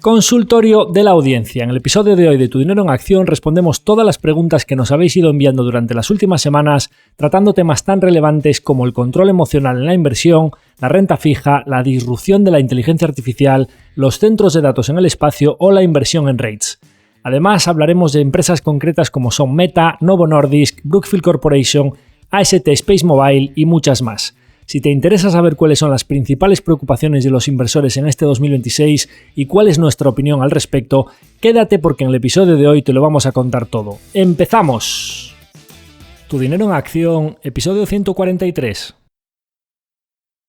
Consultorio de la audiencia. En el episodio de hoy de Tu Dinero en Acción respondemos todas las preguntas que nos habéis ido enviando durante las últimas semanas, tratando temas tan relevantes como el control emocional en la inversión, la renta fija, la disrupción de la inteligencia artificial, los centros de datos en el espacio o la inversión en REITs. Además, hablaremos de empresas concretas como son Meta, Novo Nordisk, Brookfield Corporation, AST SpaceMobile y muchas más. Si te interesa saber cuáles son las principales preocupaciones de los inversores en este 2026 y cuál es nuestra opinión al respecto, quédate porque en el episodio de hoy te lo vamos a contar todo. ¡Empezamos! Tu Dinero en Acción, episodio 143.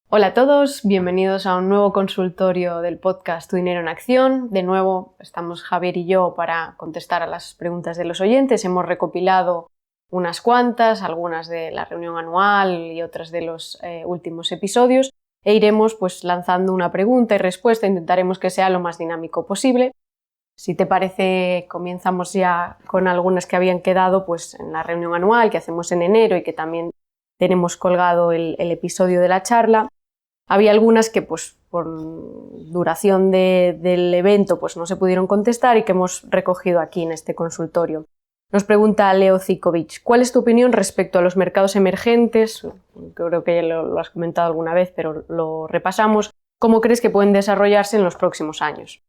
Hola a todos, bienvenidos a un nuevo consultorio del podcast Tu Dinero en Acción. De nuevo estamos Javier y yo para contestar a las preguntas de los oyentes. Hemos recopilado unas cuantas, algunas de la reunión anual y otras de los últimos episodios, e iremos lanzando una pregunta y respuesta. Intentaremos que sea lo más dinámico posible. Si te parece, comenzamos ya con algunas que habían quedado en la reunión anual que hacemos en enero y que también tenemos colgado el episodio de la charla. Había algunas que por duración del evento no se pudieron contestar y que hemos recogido aquí en este consultorio. Nos pregunta Leo Zikovic, ¿cuál es tu opinión respecto a los mercados emergentes? Creo que ya lo has comentado alguna vez, pero lo repasamos. ¿Cómo crees que pueden desarrollarse en los próximos años?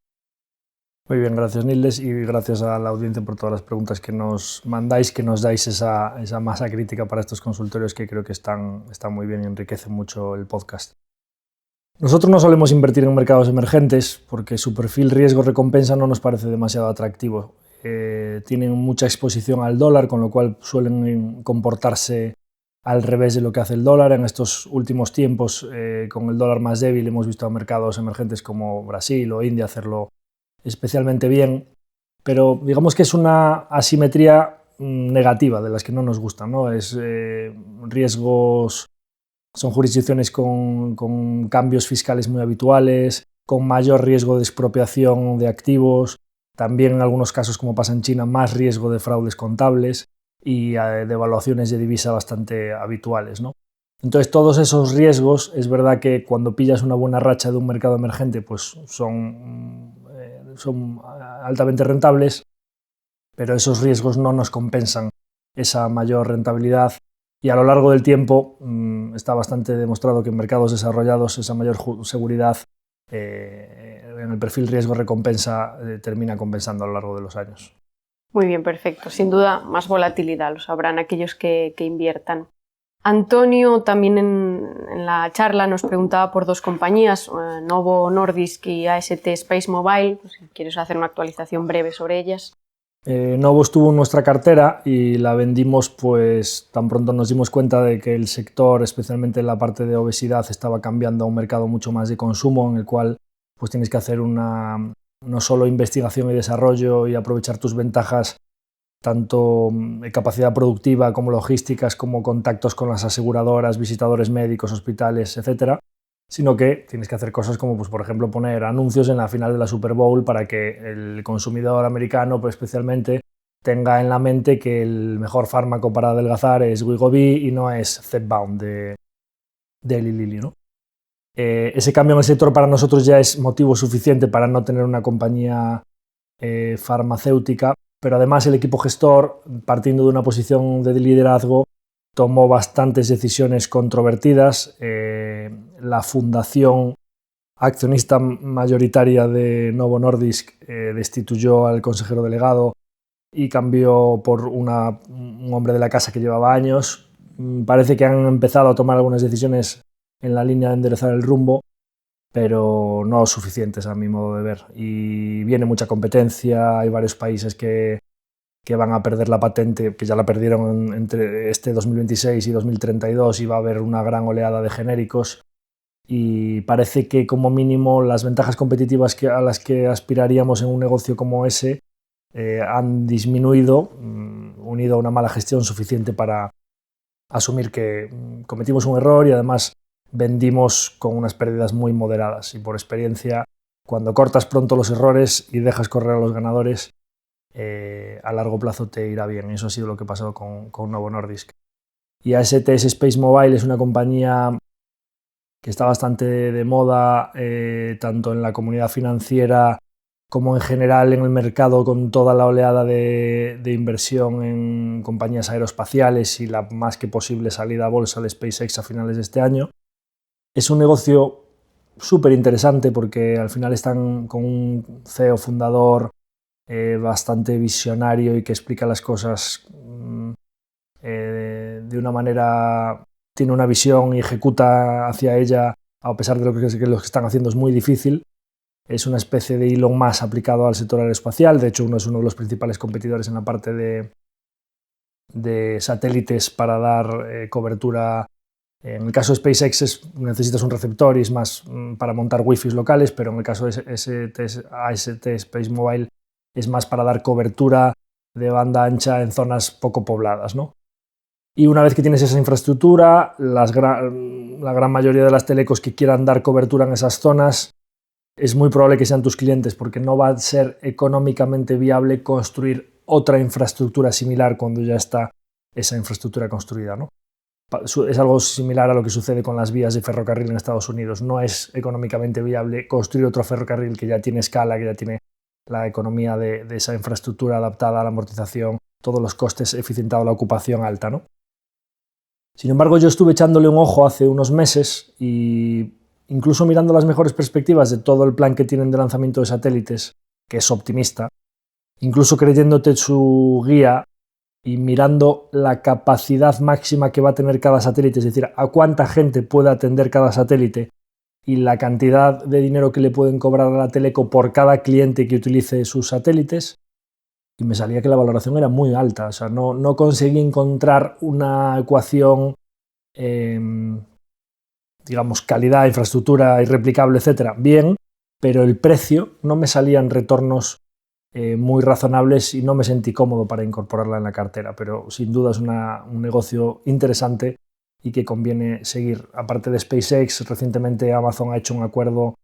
Muy bien, gracias Nildes y gracias a la audiencia por todas las preguntas que nos mandáis, que nos dais esa masa crítica para estos consultorios que creo que están muy bien y enriquecen mucho el podcast. Nosotros no solemos invertir en mercados emergentes porque su perfil riesgo-recompensa no nos parece demasiado atractivo. Tienen mucha exposición al dólar, con lo cual suelen comportarse al revés de lo que hace el dólar. En estos últimos tiempos, con el dólar más débil, hemos visto a mercados emergentes como Brasil o India hacerlo especialmente bien, pero digamos que es una asimetría negativa de las que no nos gustan, ¿no? Son jurisdicciones con cambios fiscales muy habituales, con mayor riesgo de expropiación de activos, también en algunos casos, como pasa en China, más riesgo de fraudes contables y devaluaciones de divisa bastante habituales, ¿no? Entonces, todos esos riesgos, es verdad que cuando pillas una buena racha de un mercado emergente, son altamente rentables, pero esos riesgos no nos compensan esa mayor rentabilidad. Y a lo largo del tiempo está bastante demostrado que en mercados desarrollados esa mayor seguridad en el perfil riesgo-recompensa termina compensando a lo largo de los años. Muy bien, perfecto. Sin duda, más volatilidad lo sabrán aquellos que inviertan. Antonio también en la charla nos preguntaba por dos compañías, Novo Nordisk y AST SpaceMobile, si quieres hacer una actualización breve sobre ellas. Novo estuvo en nuestra cartera y la vendimos tan pronto nos dimos cuenta de que el sector, especialmente en la parte de obesidad, estaba cambiando a un mercado mucho más de consumo, en el cual tienes que hacer no solo investigación y desarrollo y aprovechar tus ventajas, tanto capacidad productiva como logísticas, como contactos con las aseguradoras, visitadores médicos, hospitales, etcétera, sino que tienes que hacer cosas como, por ejemplo, poner anuncios en la final de la Super Bowl para que el consumidor americano, especialmente, tenga en la mente que el mejor fármaco para adelgazar es Wegovy y no es Zepbound de Eli Lilly, ¿no? Ese cambio en el sector para nosotros ya es motivo suficiente para no tener una compañía farmacéutica, pero además el equipo gestor, partiendo de una posición de liderazgo, tomó bastantes decisiones controvertidas. La fundación accionista mayoritaria de Novo Nordisk destituyó al consejero delegado y cambió por un hombre de la casa que llevaba años. Parece que han empezado a tomar algunas decisiones en la línea de enderezar el rumbo, pero no suficientes a mi modo de ver. Y viene mucha competencia, hay varios países que van a perder la patente, que ya la perdieron entre este 2026 y 2032, y va a haber una gran oleada de genéricos, y parece que como mínimo las ventajas competitivas a las que aspiraríamos en un negocio como ese han disminuido, unido a una mala gestión suficiente para asumir que cometimos un error y además vendimos con unas pérdidas muy moderadas. Y por experiencia, cuando cortas pronto los errores y dejas correr a los ganadores, a largo plazo te irá bien. Eso ha sido lo que ha pasado con Novo Nordisk. Y AST SpaceMobile es una compañía que está bastante de moda, tanto en la comunidad financiera como en general en el mercado con toda la oleada de inversión en compañías aeroespaciales y la más que posible salida a bolsa de SpaceX a finales de este año. Es un negocio súper interesante porque al final están con un CEO fundador bastante visionario y que explica las cosas de una manera, tiene una visión y ejecuta hacia ella, a pesar de lo que están haciendo es muy difícil. Es una especie de Elon Musk aplicado al sector aeroespacial. De hecho, es uno de los principales competidores en la parte de satélites para dar cobertura. En el caso de SpaceX necesitas un receptor y es más para montar wifi locales, pero en el caso de AST Space Mobile es más para dar cobertura de banda ancha en zonas poco pobladas, ¿no? Y una vez que tienes esa infraestructura, la gran mayoría de las telecos que quieran dar cobertura en esas zonas es muy probable que sean tus clientes, porque no va a ser económicamente viable construir otra infraestructura similar cuando ya está esa infraestructura construida, ¿no? Es algo similar a lo que sucede con las vías de ferrocarril en Estados Unidos. No es económicamente viable construir otro ferrocarril que ya tiene escala, que ya tiene la economía de esa infraestructura adaptada a la amortización, todos los costes eficientados, la ocupación alta, ¿no? Sin embargo, yo estuve echándole un ojo hace unos meses y incluso mirando las mejores perspectivas de todo el plan que tienen de lanzamiento de satélites, que es optimista, incluso creyéndote su guía y mirando la capacidad máxima que va a tener cada satélite, es decir, a cuánta gente puede atender cada satélite y la cantidad de dinero que le pueden cobrar a la teleco por cada cliente que utilice sus satélites, y me salía que la valoración era muy alta. O sea, no conseguí encontrar una ecuación digamos, calidad, infraestructura irreplicable, etcétera, bien, pero el precio no me salían retornos muy razonables y no me sentí cómodo para incorporarla en la cartera, pero sin duda es un negocio interesante y que conviene seguir. Aparte de SpaceX, recientemente Amazon ha hecho un acuerdo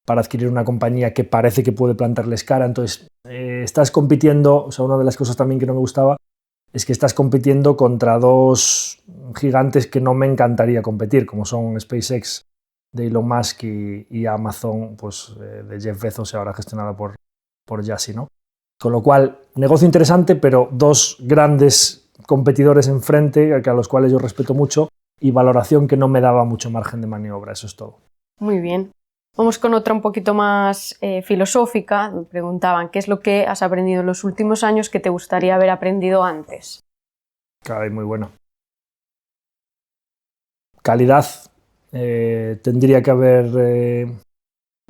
para adquirir una compañía que parece que puede plantarles cara, entonces estás compitiendo, o sea, una de las cosas también que no me gustaba es que estás compitiendo contra dos gigantes que no me encantaría competir, como son SpaceX de Elon Musk y Amazon pues, de Jeff Bezos, ahora gestionada por Yassi, ¿no? Con lo cual, negocio interesante, pero dos grandes competidores enfrente, a los cuales yo respeto mucho, y valoración que no me daba mucho margen de maniobra, eso es todo. Muy bien. Vamos con otra un poquito más filosófica. Me preguntaban, ¿qué es lo que has aprendido en los últimos años que te gustaría haber aprendido antes? Caray, muy bueno. Calidad. Tendría que haber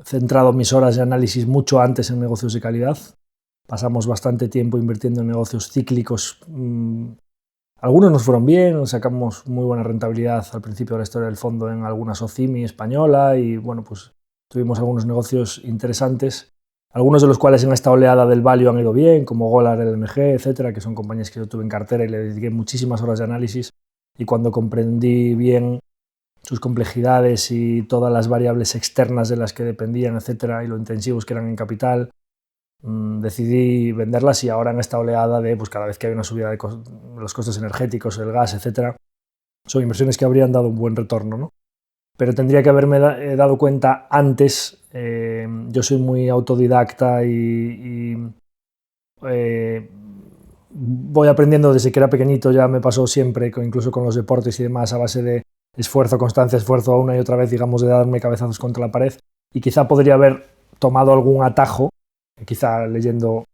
centrado mis horas de análisis mucho antes en negocios de calidad. Pasamos bastante tiempo invirtiendo en negocios cíclicos. Algunos nos fueron bien, sacamos muy buena rentabilidad al principio de la historia del fondo en alguna SOCIMI española y bueno, pues tuvimos algunos negocios interesantes, algunos de los cuales en esta oleada del value han ido bien, como Golar, LNG, etcétera, que son compañías que yo tuve en cartera y le dediqué muchísimas horas de análisis, y cuando comprendí bien sus complejidades y todas las variables externas de las que dependían, etcétera, y lo intensivos que eran en capital, decidí venderlas, y ahora en esta oleada de pues cada vez que hay una subida de los costes energéticos, el gas, etcétera, son inversiones que habrían dado un buen retorno, ¿no? Pero tendría que haberme dado cuenta antes. Yo soy muy autodidacta y voy aprendiendo desde que era pequeñito, ya me pasó siempre, incluso con los deportes y demás, a base de esfuerzo, constancia, esfuerzo una y otra vez, digamos, de darme cabezazos contra la pared, y quizá podría haber tomado algún atajo, quizá leyendo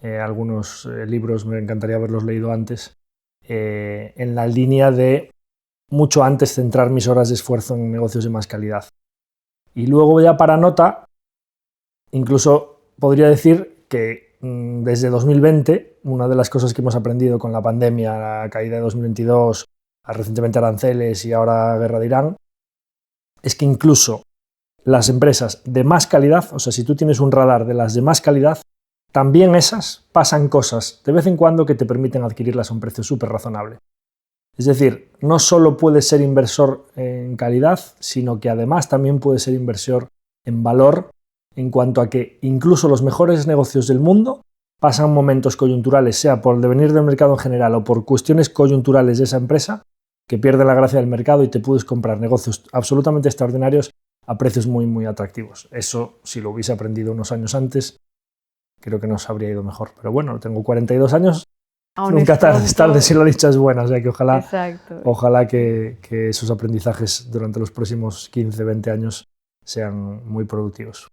algunos libros, me encantaría haberlos leído antes, en la línea de mucho antes centrar mis horas de esfuerzo en negocios de más calidad. Y luego ya para nota, incluso podría decir que desde 2020, una de las cosas que hemos aprendido con la pandemia, la caída de 2022, recientemente aranceles y ahora guerra de Irán, es que incluso las empresas de más calidad, o sea, si tú tienes un radar de las de más calidad, también esas pasan cosas de vez en cuando que te permiten adquirirlas a un precio súper razonable. Es decir, no solo puedes ser inversor en calidad, sino que además también puedes ser inversor en valor, en cuanto a que incluso los mejores negocios del mundo pasan momentos coyunturales, sea por el devenir del mercado en general o por cuestiones coyunturales de esa empresa, que pierden la gracia del mercado y te puedes comprar negocios absolutamente extraordinarios a precios muy, muy atractivos. Eso, si lo hubiese aprendido unos años antes, creo que nos habría ido mejor. Pero bueno, tengo 42 años, Aún nunca es pronto. tarde si la dicha es buena, o sea que Exacto. ojalá que esos aprendizajes durante los próximos 15, 20 años sean muy productivos.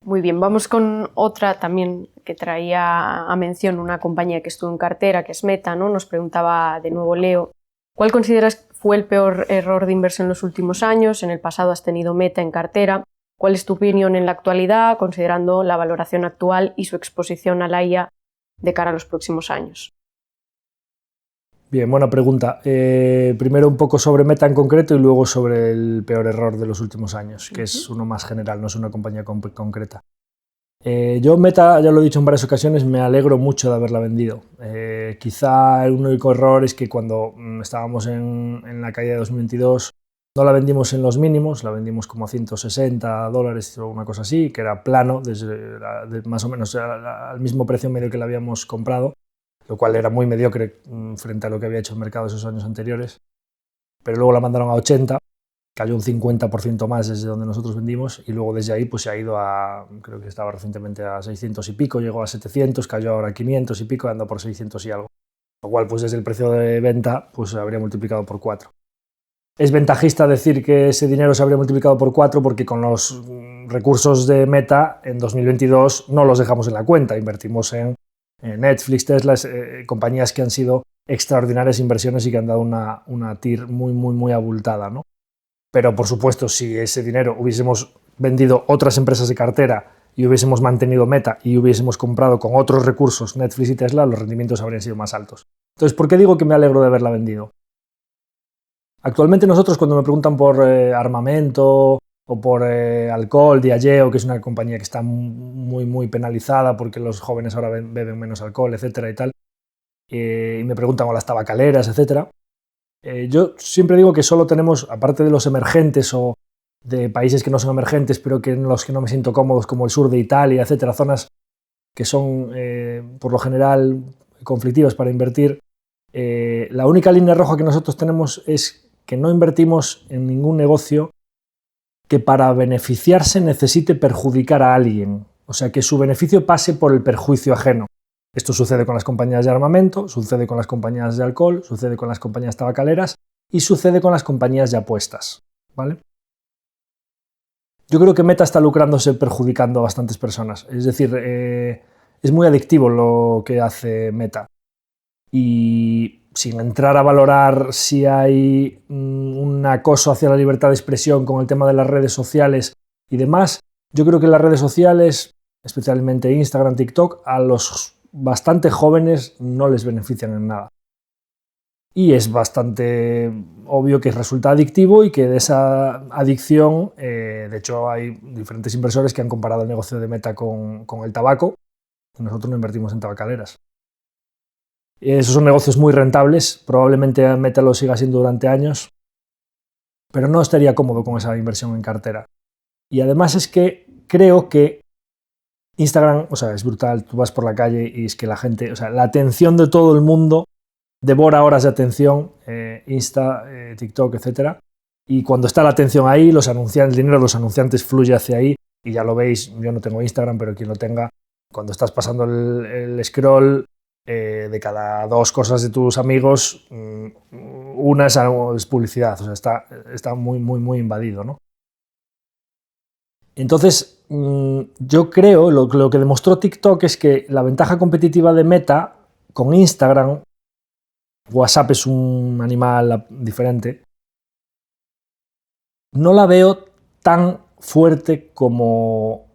Muy bien, vamos con otra también que traía a mención una compañía que estuvo en cartera, que es Meta, ¿no? Nos preguntaba de nuevo Leo, ¿cuál consideras fue el peor error de inversión en los últimos años? En el pasado has tenido Meta en cartera. ¿Cuál es tu opinión en la actualidad, considerando la valoración actual y su exposición a la IA de cara a los próximos años? Bien, buena pregunta. Primero un poco sobre Meta en concreto y luego sobre el peor error de los últimos años, que es uno más general, no es una compañía concreta. Yo Meta, ya lo he dicho en varias ocasiones, me alegro mucho de haberla vendido. Quizá el único error es que cuando estábamos en la caída de 2022 no la vendimos en los mínimos, la vendimos como a $160 o una cosa así, que era plano, más o menos al mismo precio medio que la habíamos comprado, lo cual era muy mediocre frente a lo que había hecho el mercado esos años anteriores. Pero luego la mandaron a 80, cayó un 50% más desde donde nosotros vendimos y luego desde ahí pues se ha ido a, creo que estaba recientemente a 600 y pico, llegó a 700, cayó ahora a 500 y pico, anda por 600 y algo. Lo cual pues desde el precio de venta pues se habría multiplicado por 4. Es ventajista decir que ese dinero se habría multiplicado por 4 porque con los recursos de Meta en 2022 no los dejamos en la cuenta, invertimos en Netflix, Tesla, compañías que han sido extraordinarias inversiones y que han dado una TIR muy abultada, ¿no? Pero por supuesto, si ese dinero hubiésemos vendido otras empresas de cartera y hubiésemos mantenido Meta y hubiésemos comprado con otros recursos Netflix y Tesla, los rendimientos habrían sido más altos. Entonces, ¿por qué digo que me alegro de haberla vendido? Actualmente nosotros, cuando me preguntan por armamento o por alcohol, Diageo, que es una compañía que está muy penalizada porque los jóvenes ahora beben menos alcohol, etcétera y tal, y me preguntan por las tabacaleras, etcétera, yo siempre digo que solo tenemos, aparte de los emergentes o de países que no son emergentes, pero que en los que no me siento cómodos, como el sur de Italia, etcétera, zonas que son por lo general conflictivas para invertir, la única línea roja que nosotros tenemos es que no invertimos en ningún negocio que para beneficiarse necesite perjudicar a alguien, o sea, que su beneficio pase por el perjuicio ajeno. Esto sucede con las compañías de armamento, sucede con las compañías de alcohol, sucede con las compañías tabacaleras y sucede con las compañías de apuestas, ¿vale? Yo creo que Meta está lucrándose perjudicando a bastantes personas, es decir, es muy adictivo lo que hace Meta. Y sin entrar a valorar si hay un acoso hacia la libertad de expresión con el tema de las redes sociales y demás, yo creo que las redes sociales, especialmente Instagram, TikTok, a los bastante jóvenes no les benefician en nada. Y es bastante obvio que resulta adictivo y que de esa adicción, de hecho hay diferentes inversores que han comparado el negocio de Meta con el tabaco, y nosotros no invertimos en tabacaleras. Esos son negocios muy rentables, probablemente Meta lo siga siendo durante años, pero no estaría cómodo con esa inversión en cartera. Y además es que creo que Instagram, o sea, es brutal, tú vas por la calle y es que la gente, o sea, la atención de todo el mundo devora horas de atención, Insta, TikTok, etcétera, y cuando está la atención ahí, el dinero de los anunciantes fluye hacia ahí, y ya lo veis, yo no tengo Instagram, pero quien lo tenga, cuando estás pasando el scroll, de cada 2 cosas de tus amigos, una es publicidad, o sea, está muy invadido, ¿no? Entonces, yo creo, lo que demostró TikTok es que la ventaja competitiva de Meta con Instagram, WhatsApp es un animal diferente, no la veo tan fuerte como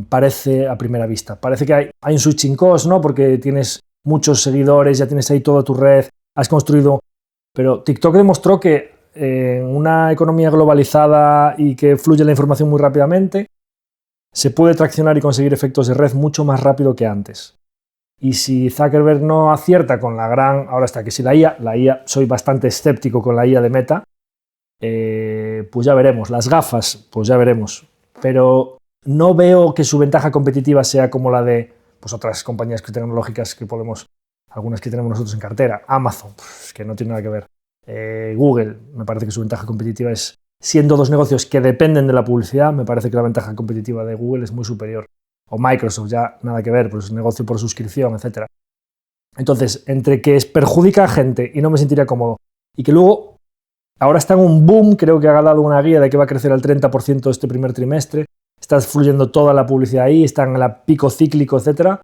parece a primera vista. Parece que hay un switching cost, ¿no? Porque tienes muchos seguidores, ya tienes ahí toda tu red, has construido... Pero TikTok demostró que en una economía globalizada y que fluye la información muy rápidamente, se puede traccionar y conseguir efectos de red mucho más rápido que antes. Y si Zuckerberg no acierta con la gran... Ahora está que si la IA, soy bastante escéptico con la IA de Meta, pues ya veremos. Las gafas, pues ya veremos. Pero no veo que su ventaja competitiva sea como la de pues otras compañías tecnológicas que podemos, algunas que tenemos nosotros en cartera. Amazon, pues, que no tiene nada que ver. Google, me parece que su ventaja competitiva es, siendo 2 negocios que dependen de la publicidad, me parece que la ventaja competitiva de Google es muy superior. o Microsoft, ya nada que ver, pues negocio por suscripción, etc. Entonces, entre que perjudica a gente y no me sentiría cómodo, y que luego ahora está en un boom, creo que ha dado una guía de que va a crecer al 30% este primer trimestre, está fluyendo toda la publicidad ahí, está en el pico cíclico, etc.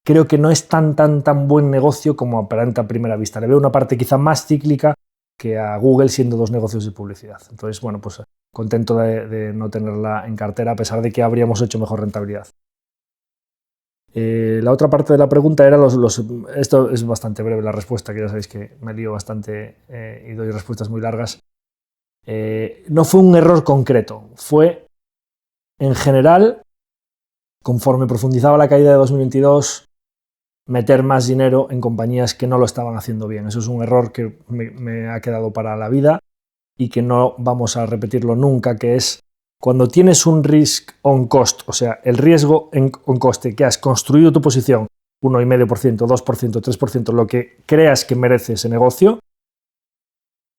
Creo que no es tan buen negocio como aparenta a primera vista. Le veo una parte quizá más cíclica que a Google, siendo dos negocios de publicidad. Entonces, bueno, pues contento de no tenerla en cartera, a pesar de que habríamos hecho mejor rentabilidad. La otra parte de la pregunta era esto es bastante breve la respuesta, que ya sabéis que me lío bastante y doy respuestas muy largas. No fue un error concreto, fue en general, conforme profundizaba la caída de 2022, meter más dinero en compañías que no lo estaban haciendo bien. Eso es un error que me ha quedado para la vida y que no vamos a repetirlo nunca, que es cuando tienes un risk on cost, o sea, el riesgo en coste, que has construido tu posición 1,5%, 2%, 3%, lo que creas que merece ese negocio,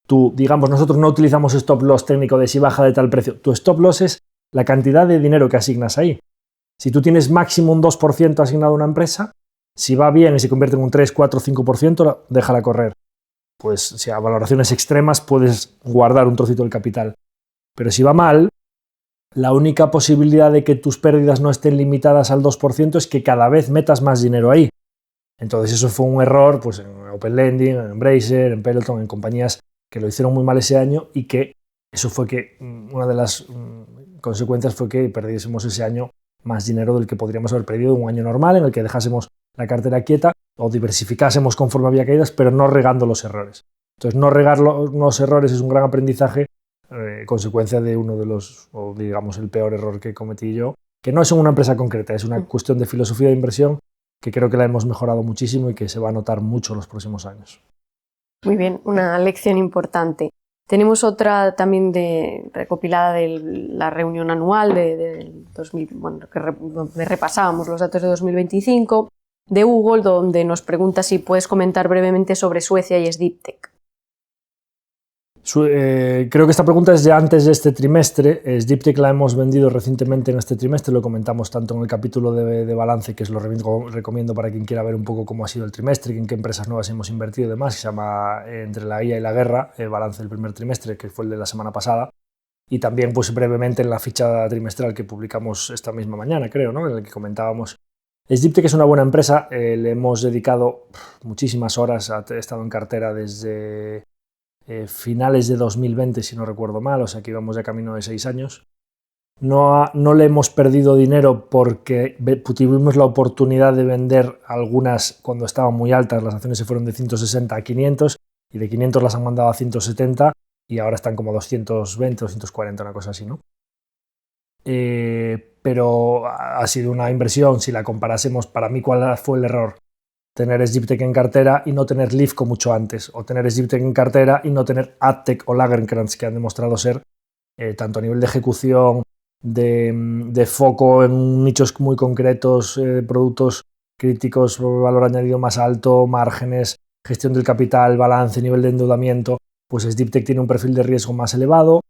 digamos, nosotros no utilizamos stop loss técnico de si baja de tal precio, tu stop loss es la cantidad de dinero que asignas ahí. Si tú tienes máximo un 2% asignado a una empresa, si va bien y se convierte en un 3, 4, 5%, déjala correr. Pues si a valoraciones extremas puedes guardar un trocito del capital. Pero si va mal, la única posibilidad de que tus pérdidas no estén limitadas al 2% es que cada vez metas más dinero ahí. Entonces eso fue un error pues, en Open Lending, en Embracer, en Peloton, en compañías que lo hicieron muy mal ese año y que eso fue que una de las consecuencias fue que perdiésemos ese año más dinero del que podríamos haber perdido en un año normal en el que dejásemos la cartera quieta o diversificásemos conforme había caídas, pero no regando los errores. Entonces, no regar los errores es un gran aprendizaje, consecuencia de uno de los, o digamos, el peor error que cometí yo, que no es en una empresa concreta, es una cuestión de filosofía de inversión que creo que la hemos mejorado muchísimo y que se va a notar mucho en los próximos años. Muy bien, una lección importante. Tenemos otra también recopilada de la reunión anual de 2000, donde repasábamos los datos de 2025 de Google, donde nos pregunta si puedes comentar brevemente sobre Suecia y SDeepTech. Creo que esta pregunta es de antes de este trimestre. SDeepTech la hemos vendido recientemente en este trimestre, lo comentamos tanto en el capítulo de balance, que os lo recomiendo para quien quiera ver un poco cómo ha sido el trimestre, en qué empresas nuevas hemos invertido y demás, que se llama Entre la guía y la guerra, balance del primer trimestre, que fue el de la semana pasada, y también pues brevemente en la ficha trimestral que publicamos esta misma mañana, creo, ¿no? En el que comentábamos. SDeepTech es una buena empresa, le hemos dedicado muchísimas horas, he estado en cartera desde finales de 2020, si no recuerdo mal, o sea que íbamos ya camino de 6 años. No le hemos perdido dinero porque tuvimos la oportunidad de vender algunas cuando estaban muy altas, las acciones se fueron de 160 a 500 y de 500 las han mandado a 170 y ahora están como 220, 240, una cosa así, ¿no? Pero ha sido una inversión, si la comparásemos, para mí, ¿cuál fue el error? Tener SDeepTech en cartera y no tener Lifco mucho antes, o tener SDeepTech en cartera y no tener Adtech o Lagercrantz, que han demostrado ser, tanto a nivel de ejecución, de foco en nichos muy concretos, productos críticos, valor añadido más alto, márgenes, gestión del capital, balance, nivel de endeudamiento, pues SDeepTech tiene un perfil de riesgo más elevado,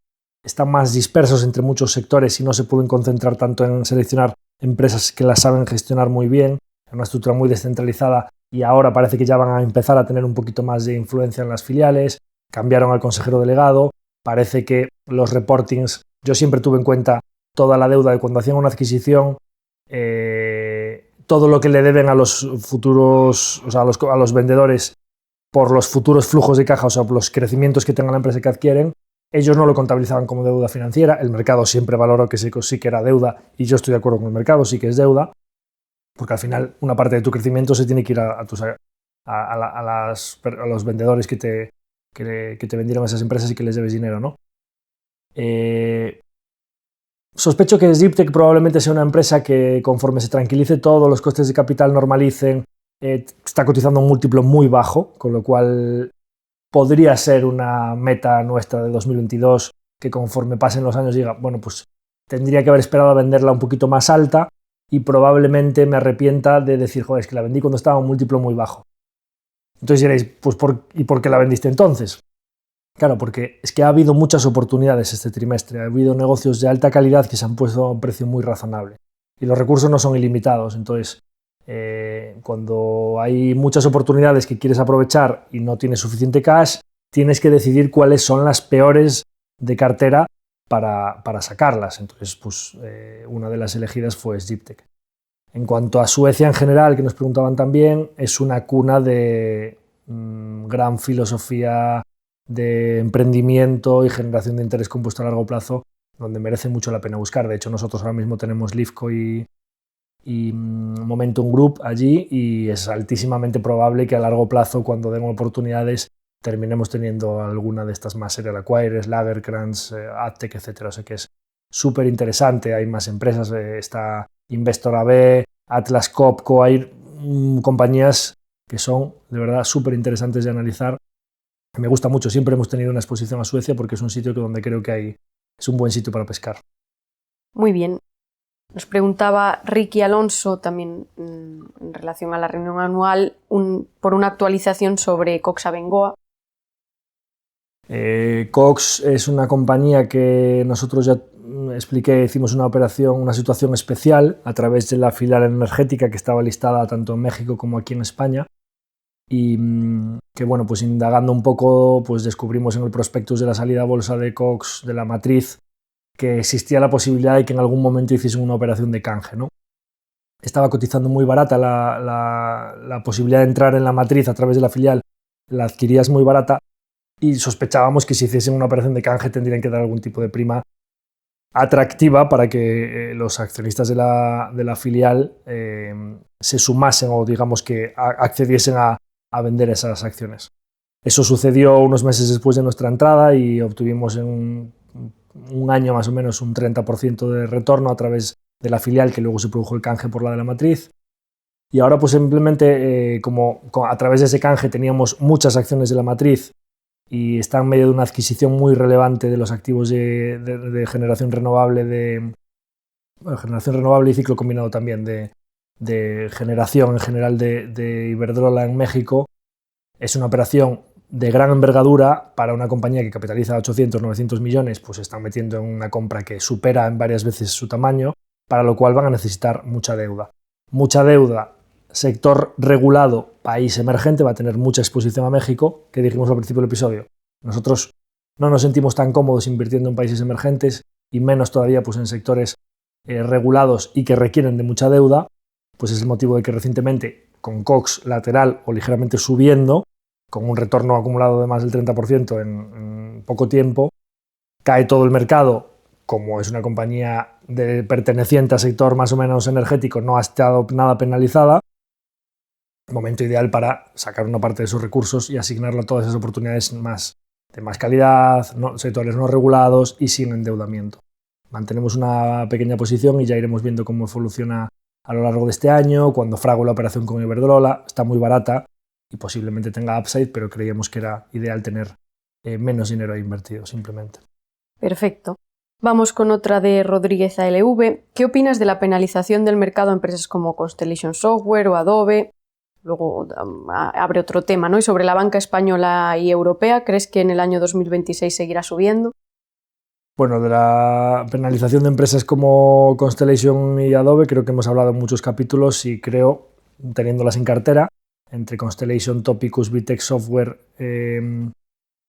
están más dispersos entre muchos sectores y no se pueden concentrar tanto en seleccionar empresas que las saben gestionar muy bien, una estructura muy descentralizada y ahora parece que ya van a empezar a tener un poquito más de influencia en las filiales, cambiaron al consejero delegado, parece que los reportings, yo siempre tuve en cuenta toda la deuda de cuando hacían una adquisición, todo lo que le deben a los futuros, o sea, a los vendedores por los futuros flujos de caja, o sea, por los crecimientos que tenga la empresa que adquieren, ellos no lo contabilizaban como deuda financiera, el mercado siempre valoró que sí que era deuda y yo estoy de acuerdo con el mercado, sí que es deuda, porque al final una parte de tu crecimiento se tiene que ir a los vendedores que te vendieron esas empresas y que les debes dinero, ¿no? Sospecho que SDeepTech probablemente sea una empresa que conforme se tranquilice todo, los costes de capital normalicen, está cotizando un múltiplo muy bajo, con lo cual podría ser una meta nuestra de 2022 que conforme pasen los años diga, bueno, pues tendría que haber esperado a venderla un poquito más alta y probablemente me arrepienta de decir, joder, es que la vendí cuando estaba un múltiplo muy bajo. Entonces diréis, pues ¿y por qué la vendiste entonces? Claro, porque es que ha habido muchas oportunidades este trimestre, ha habido negocios de alta calidad que se han puesto a un precio muy razonable y los recursos no son ilimitados, entonces cuando hay muchas oportunidades que quieres aprovechar y no tienes suficiente cash, tienes que decidir cuáles son las peores de cartera para sacarlas. Entonces, pues una de las elegidas fue Sdiptech. En cuanto a Suecia en general, que nos preguntaban también, es una cuna de gran filosofía de emprendimiento y generación de interés compuesto a largo plazo, donde merece mucho la pena buscar. De hecho, nosotros ahora mismo tenemos Lifco y Momentum Group allí y es altísimamente probable que a largo plazo, cuando den oportunidades, terminemos teniendo alguna de estas más serial acquirers, Lagercrantz, Adtech, etc. O sea que es súper interesante, hay más empresas, está Investor AB, Atlas Copco, hay compañías que son de verdad súper interesantes de analizar. Me gusta mucho, siempre hemos tenido una exposición a Suecia porque es un sitio donde creo que es un buen sitio para pescar. Muy bien. Nos preguntaba Ricky Alonso también en relación a la reunión anual por una actualización sobre Cox Abengoa. Cox es una compañía que nosotros ya expliqué, hicimos una situación especial a través de la filial energética que estaba listada tanto en México como aquí en España y que bueno, pues indagando un poco pues descubrimos en el prospectus de la salida a bolsa de Cox, de la matriz, que existía la posibilidad de que en algún momento hiciesen una operación de canje, ¿no? Estaba cotizando muy barata la posibilidad de entrar en la matriz a través de la filial, la adquirías muy barata y sospechábamos que si hiciesen una operación de canje tendrían que dar algún tipo de prima atractiva para que los accionistas de la filial se sumasen o digamos que accediesen a vender esas acciones. Eso sucedió unos meses después de nuestra entrada y obtuvimos en un año más o menos un 30% de retorno a través de la filial, que luego se produjo el canje por la de la matriz. Y ahora pues simplemente como a través de ese canje teníamos muchas acciones de la matriz y está en medio de una adquisición muy relevante de los activos de generación renovable, generación renovable y ciclo combinado también, de generación en general de Iberdrola en México. Es una operación de gran envergadura para una compañía que capitaliza 800, 900 millones, pues se están metiendo en una compra que supera en varias veces su tamaño, para lo cual van a necesitar mucha deuda. Mucha deuda, sector regulado, país emergente, va a tener mucha exposición a México, que dijimos al principio del episodio. Nosotros no nos sentimos tan cómodos invirtiendo en países emergentes y menos todavía pues en sectores regulados y que requieren de mucha deuda, pues es el motivo de que recientemente con Cox lateral o ligeramente subiendo, con un retorno acumulado de más del 30% en poco tiempo, cae todo el mercado. Como es una compañía perteneciente al sector más o menos energético, no ha estado nada penalizada. Momento ideal para sacar una parte de sus recursos y asignarlo a todas esas oportunidades de más calidad, sectores no regulados y sin endeudamiento. Mantenemos una pequeña posición y ya iremos viendo cómo evoluciona a lo largo de este año, cuando frago la operación con Iberdrola. Está muy barata y posiblemente tenga upside, pero creíamos que era ideal tener menos dinero invertido simplemente. Perfecto. Vamos con otra de Rodríguez ALV. ¿Qué opinas de la penalización del mercado a empresas como Constellation Software o Adobe? Luego abre otro tema, ¿no? Y sobre la banca española y europea, ¿crees que en el año 2026 seguirá subiendo? Bueno, de la penalización de empresas como Constellation y Adobe creo que hemos hablado en muchos capítulos y creo, teniéndolas en cartera, entre Constellation, Topicus, Vitex Software,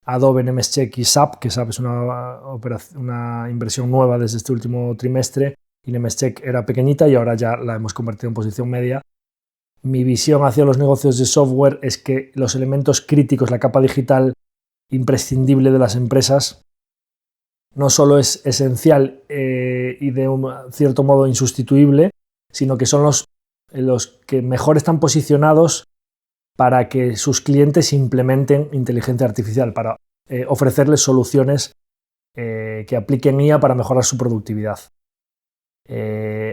Adobe, Nemescheck y SAP, que SAP es una inversión nueva desde este último trimestre y Nemescheck era pequeñita y ahora ya la hemos convertido en posición media. Mi visión hacia los negocios de software es que los elementos críticos, la capa digital imprescindible de las empresas, no solo es esencial y de un cierto modo insustituible, sino que son los que mejor están posicionados para que sus clientes implementen inteligencia artificial, para ofrecerles soluciones que apliquen IA para mejorar su productividad.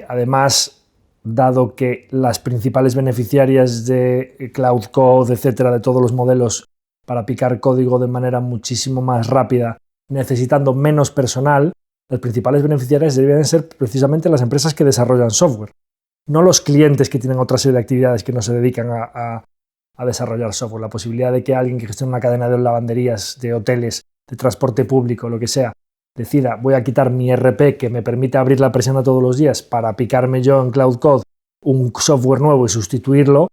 Además, dado que las principales beneficiarias de Cloud Code, etcétera, de todos los modelos para picar código de manera muchísimo más rápida, necesitando menos personal, las principales beneficiarias deben ser precisamente las empresas que desarrollan software, no los clientes que tienen otra serie de actividades que no se dedican a desarrollar software. La posibilidad de que alguien que gestione una cadena de lavanderías de hoteles de transporte público, lo que sea, decida, voy a quitar mi ERP que me permite abrir la persiana todos los días para picarme yo en Cloud Code un software nuevo y sustituirlo,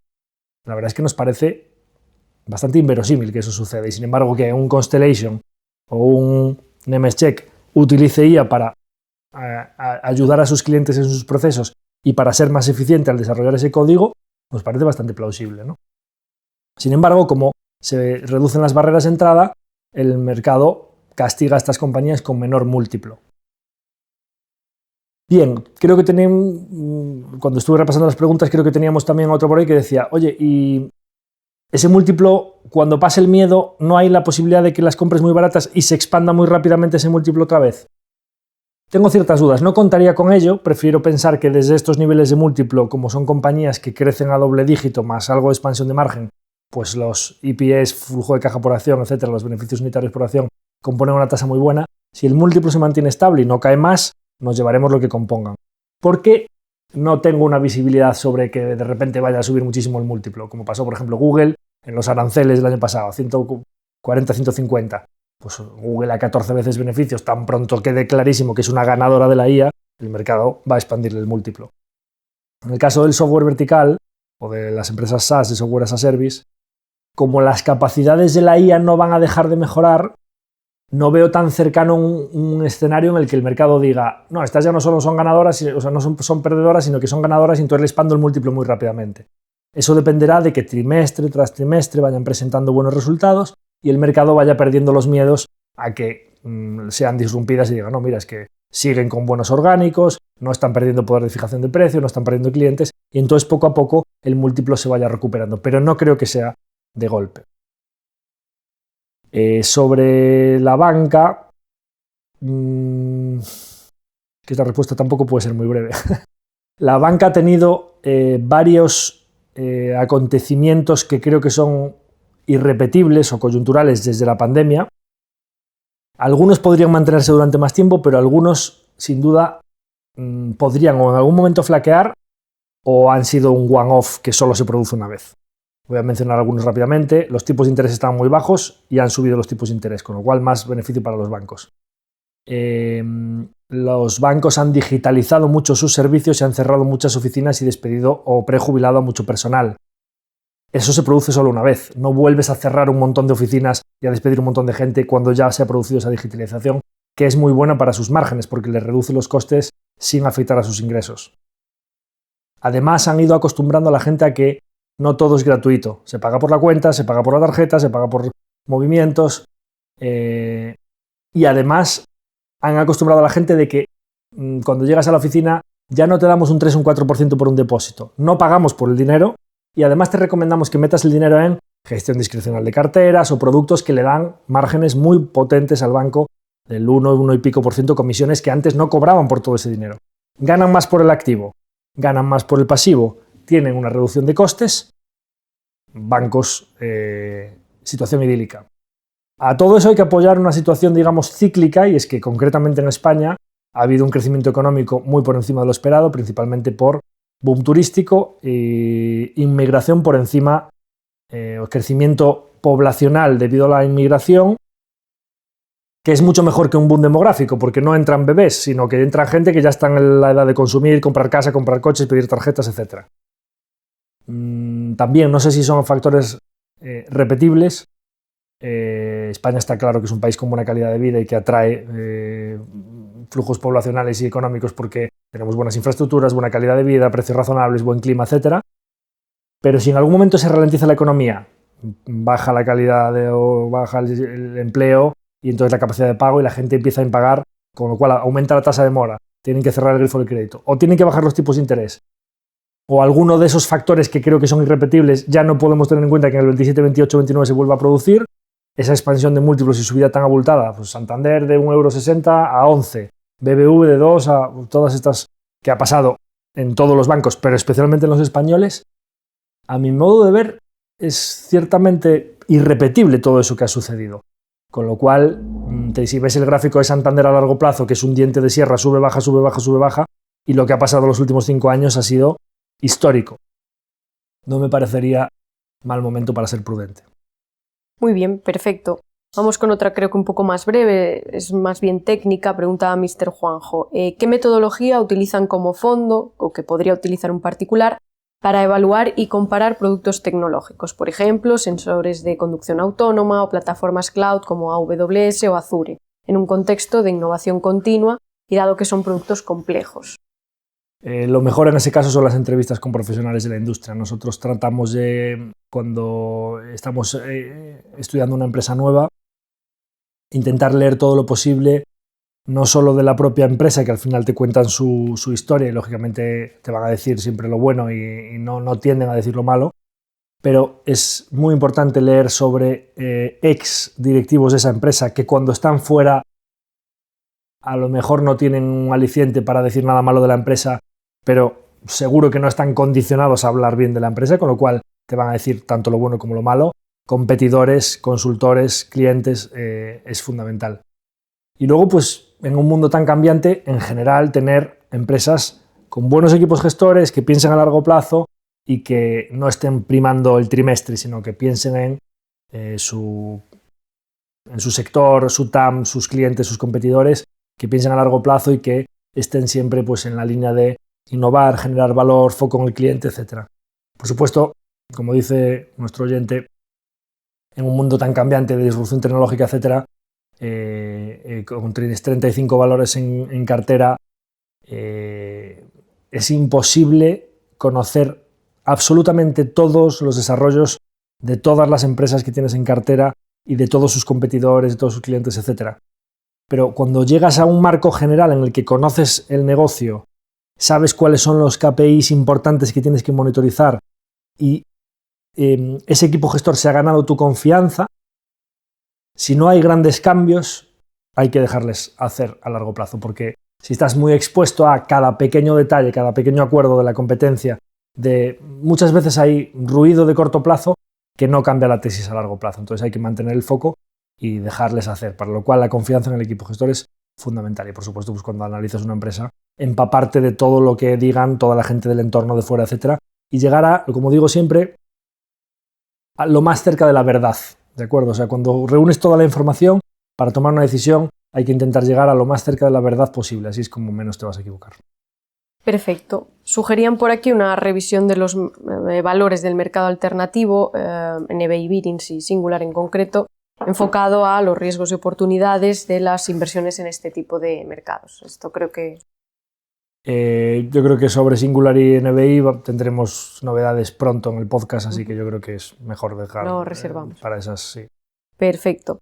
la verdad es que nos parece bastante inverosímil que eso suceda. Y sin embargo, que un Constellation o un Nemetschek utilice IA para ayudar a sus clientes en sus procesos y para ser más eficiente al desarrollar ese código, nos parece bastante plausible, ¿no? Sin embargo, como se reducen las barreras de entrada, el mercado castiga a estas compañías con menor múltiplo. Bien, creo que cuando estuve repasando las preguntas, creo que teníamos también otro por ahí que decía, oye, y ese múltiplo, cuando pase el miedo, ¿no hay la posibilidad de que las compres muy baratas y se expanda muy rápidamente ese múltiplo otra vez? Tengo ciertas dudas, no contaría con ello, prefiero pensar que desde estos niveles de múltiplo, como son compañías que crecen a doble dígito más algo de expansión de margen, pues los EPS, flujo de caja por acción, etcétera, los beneficios unitarios por acción, componen una tasa muy buena. Si el múltiplo se mantiene estable y no cae más, nos llevaremos lo que compongan. Porque no tengo una visibilidad sobre que de repente vaya a subir muchísimo el múltiplo, como pasó, por ejemplo, Google en los aranceles del año pasado, 140, 150. Pues Google a 14 veces beneficios, tan pronto quede clarísimo que es una ganadora de la IA, el mercado va a expandirle el múltiplo. En el caso del software vertical o de las empresas SaaS, de software as a service, como las capacidades de la IA no van a dejar de mejorar, no veo tan cercano un escenario en el que el mercado diga, no, estas ya no solo son ganadoras, o sea, no son perdedoras, sino que son ganadoras y entonces le expando el múltiplo muy rápidamente. Eso dependerá de que trimestre tras trimestre vayan presentando buenos resultados y el mercado vaya perdiendo los miedos a que sean disrumpidas y digan, no, mira, es que siguen con buenos orgánicos, no están perdiendo poder de fijación de precio, no están perdiendo clientes, y entonces poco a poco el múltiplo se vaya recuperando, pero no creo que sea de golpe. Sobre la banca, que esta respuesta tampoco puede ser muy breve. La banca ha tenido varios acontecimientos que creo que son irrepetibles o coyunturales desde la pandemia. Algunos podrían mantenerse durante más tiempo, pero algunos, sin duda, podrían o en algún momento flaquear o han sido un one-off que solo se produce una vez. Voy a mencionar algunos rápidamente. Los tipos de interés estaban muy bajos y han subido los tipos de interés, con lo cual más beneficio para los bancos. Los bancos han digitalizado mucho sus servicios y han cerrado muchas oficinas y despedido o prejubilado a mucho personal. Eso se produce solo una vez. No vuelves a cerrar un montón de oficinas y a despedir un montón de gente cuando ya se ha producido esa digitalización, que es muy buena para sus márgenes porque les reduce los costes sin afectar a sus ingresos. Además, han ido acostumbrando a la gente a que no todo es gratuito. Se paga por la cuenta, se paga por la tarjeta, se paga por movimientos. Y además han acostumbrado a la gente de que cuando llegas a la oficina ya no te damos un 3 o un 4% por un depósito. No pagamos por el dinero y además te recomendamos que metas el dinero en gestión discrecional de carteras o productos que le dan márgenes muy potentes al banco del 1 y pico por ciento comisiones que antes no cobraban por todo ese dinero. Ganan más por el activo, ganan más por el pasivo, tienen una reducción de costes, bancos, situación idílica. A todo eso hay que apoyar una situación, digamos, cíclica, y es que concretamente en España ha habido un crecimiento económico muy por encima de lo esperado, principalmente por boom turístico e inmigración por encima, crecimiento poblacional debido a la inmigración, que es mucho mejor que un boom demográfico, porque no entran bebés, sino que entran gente que ya están en la edad de consumir, comprar casa, comprar coches, pedir tarjetas, etc. También no sé si son factores repetibles. España está claro que es un país con buena calidad de vida y que atrae flujos poblacionales y económicos porque tenemos buenas infraestructuras, buena calidad de vida, precios razonables, buen clima, etc. Pero si en algún momento se ralentiza la economía, baja la calidad o baja el empleo y entonces la capacidad de pago y la gente empieza a impagar, con lo cual aumenta la tasa de mora, tienen que cerrar el grifo del crédito o tienen que bajar los tipos de interés, o alguno de esos factores que creo que son irrepetibles, ya no podemos tener en cuenta que en el 27, 28, 29 se vuelva a producir esa expansión de múltiplos y subida tan abultada, pues Santander de 1,60 € a 11, BBV de 2 a todas estas que ha pasado en todos los bancos, pero especialmente en los españoles, a mi modo de ver es ciertamente irrepetible todo eso que ha sucedido. Con lo cual, si ves el gráfico de Santander a largo plazo, que es un diente de sierra, sube, baja, sube, baja, sube, baja, y lo que ha pasado los últimos 5 años ha sido histórico. No me parecería mal momento para ser prudente. Muy bien, perfecto. Vamos con otra, creo que un poco más breve, es más bien técnica. Pregunta a Mr. Juanjo. ¿Qué metodología utilizan como fondo, o que podría utilizar un particular, para evaluar y comparar productos tecnológicos? Por ejemplo, sensores de conducción autónoma o plataformas cloud como AWS o Azure, en un contexto de innovación continua y dado que son productos complejos. Lo mejor en ese caso son las entrevistas con profesionales de la industria. Nosotros tratamos de, cuando estamos estudiando una empresa nueva, intentar leer todo lo posible, no solo de la propia empresa, que al final te cuentan su historia y lógicamente te van a decir siempre lo bueno y no tienden a decir lo malo, pero es muy importante leer sobre ex directivos de esa empresa que cuando están fuera a lo mejor no tienen un aliciente para decir nada malo de la empresa, pero seguro que no están condicionados a hablar bien de la empresa, con lo cual te van a decir tanto lo bueno como lo malo. Competidores, consultores, clientes, es fundamental. Y luego, pues, en un mundo tan cambiante, en general, tener empresas con buenos equipos gestores que piensen a largo plazo y que no estén primando el trimestre, sino que piensen en su sector, su TAM, sus clientes, sus competidores, que piensen a largo plazo y que estén siempre pues, en la línea de innovar, generar valor, foco en el cliente, etc. Por supuesto, como dice nuestro oyente, en un mundo tan cambiante de disrupción tecnológica, etc., con 35 valores en cartera, es imposible conocer absolutamente todos los desarrollos de todas las empresas que tienes en cartera y de todos sus competidores, de todos sus clientes, etc. Pero cuando llegas a un marco general en el que conoces el negocio, sabes cuáles son los KPIs importantes que tienes que monitorizar y ese equipo gestor se ha ganado tu confianza, si no hay grandes cambios, hay que dejarles hacer a largo plazo, porque si estás muy expuesto a cada pequeño detalle, cada pequeño acuerdo de la competencia, muchas veces hay ruido de corto plazo que no cambia la tesis a largo plazo. Entonces hay que mantener el foco y dejarles hacer, para lo cual la confianza en el equipo gestor es fundamental. Y por supuesto, pues cuando analizas una empresa, empaparte de todo lo que digan toda la gente del entorno de fuera, etcétera, y llegar a, como digo siempre, a lo más cerca de la verdad, ¿de acuerdo? O sea, cuando reúnes toda la información para tomar una decisión, hay que intentar llegar a lo más cerca de la verdad posible, así es como menos te vas a equivocar. Perfecto. Sugerían por aquí una revisión de los valores del mercado alternativo, en eBay Biddings y Singular en concreto, enfocado a los riesgos y oportunidades de las inversiones en este tipo de mercados. Esto creo que... Yo creo que sobre Singular y NBI tendremos novedades pronto en el podcast, así que yo creo que es mejor dejarlo. Lo reservamos. Para esas, sí. Perfecto.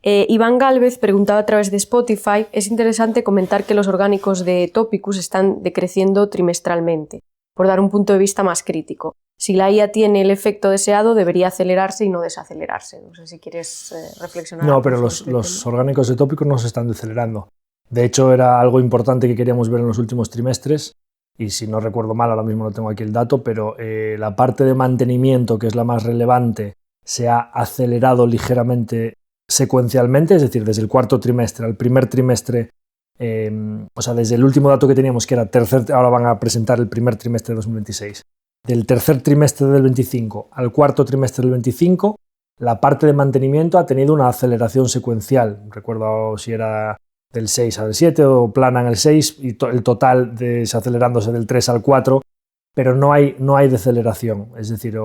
Iván Gálvez preguntaba a través de Spotify: es interesante comentar que los orgánicos de Topicus están decreciendo trimestralmente, por dar un punto de vista más crítico. Si la IA tiene el efecto deseado, debería acelerarse y no desacelerarse. No sé si quieres reflexionar. No, pero los orgánicos de Topicus no se están decelerando. De hecho, era algo importante que queríamos ver en los últimos trimestres, y si no recuerdo mal, ahora mismo no tengo aquí el dato, pero la parte de mantenimiento, que es la más relevante, se ha acelerado ligeramente secuencialmente, es decir, desde el cuarto trimestre al primer trimestre, o sea, desde el último dato que teníamos, que era tercer, ahora van a presentar el primer trimestre de 2026, del tercer trimestre del 25 al cuarto trimestre del 25, la parte de mantenimiento ha tenido una aceleración secuencial. Recuerdo si era del 6 al 7 o plana en el 6 y el total desacelerándose del 3 al 4, pero no hay deceleración. Es decir,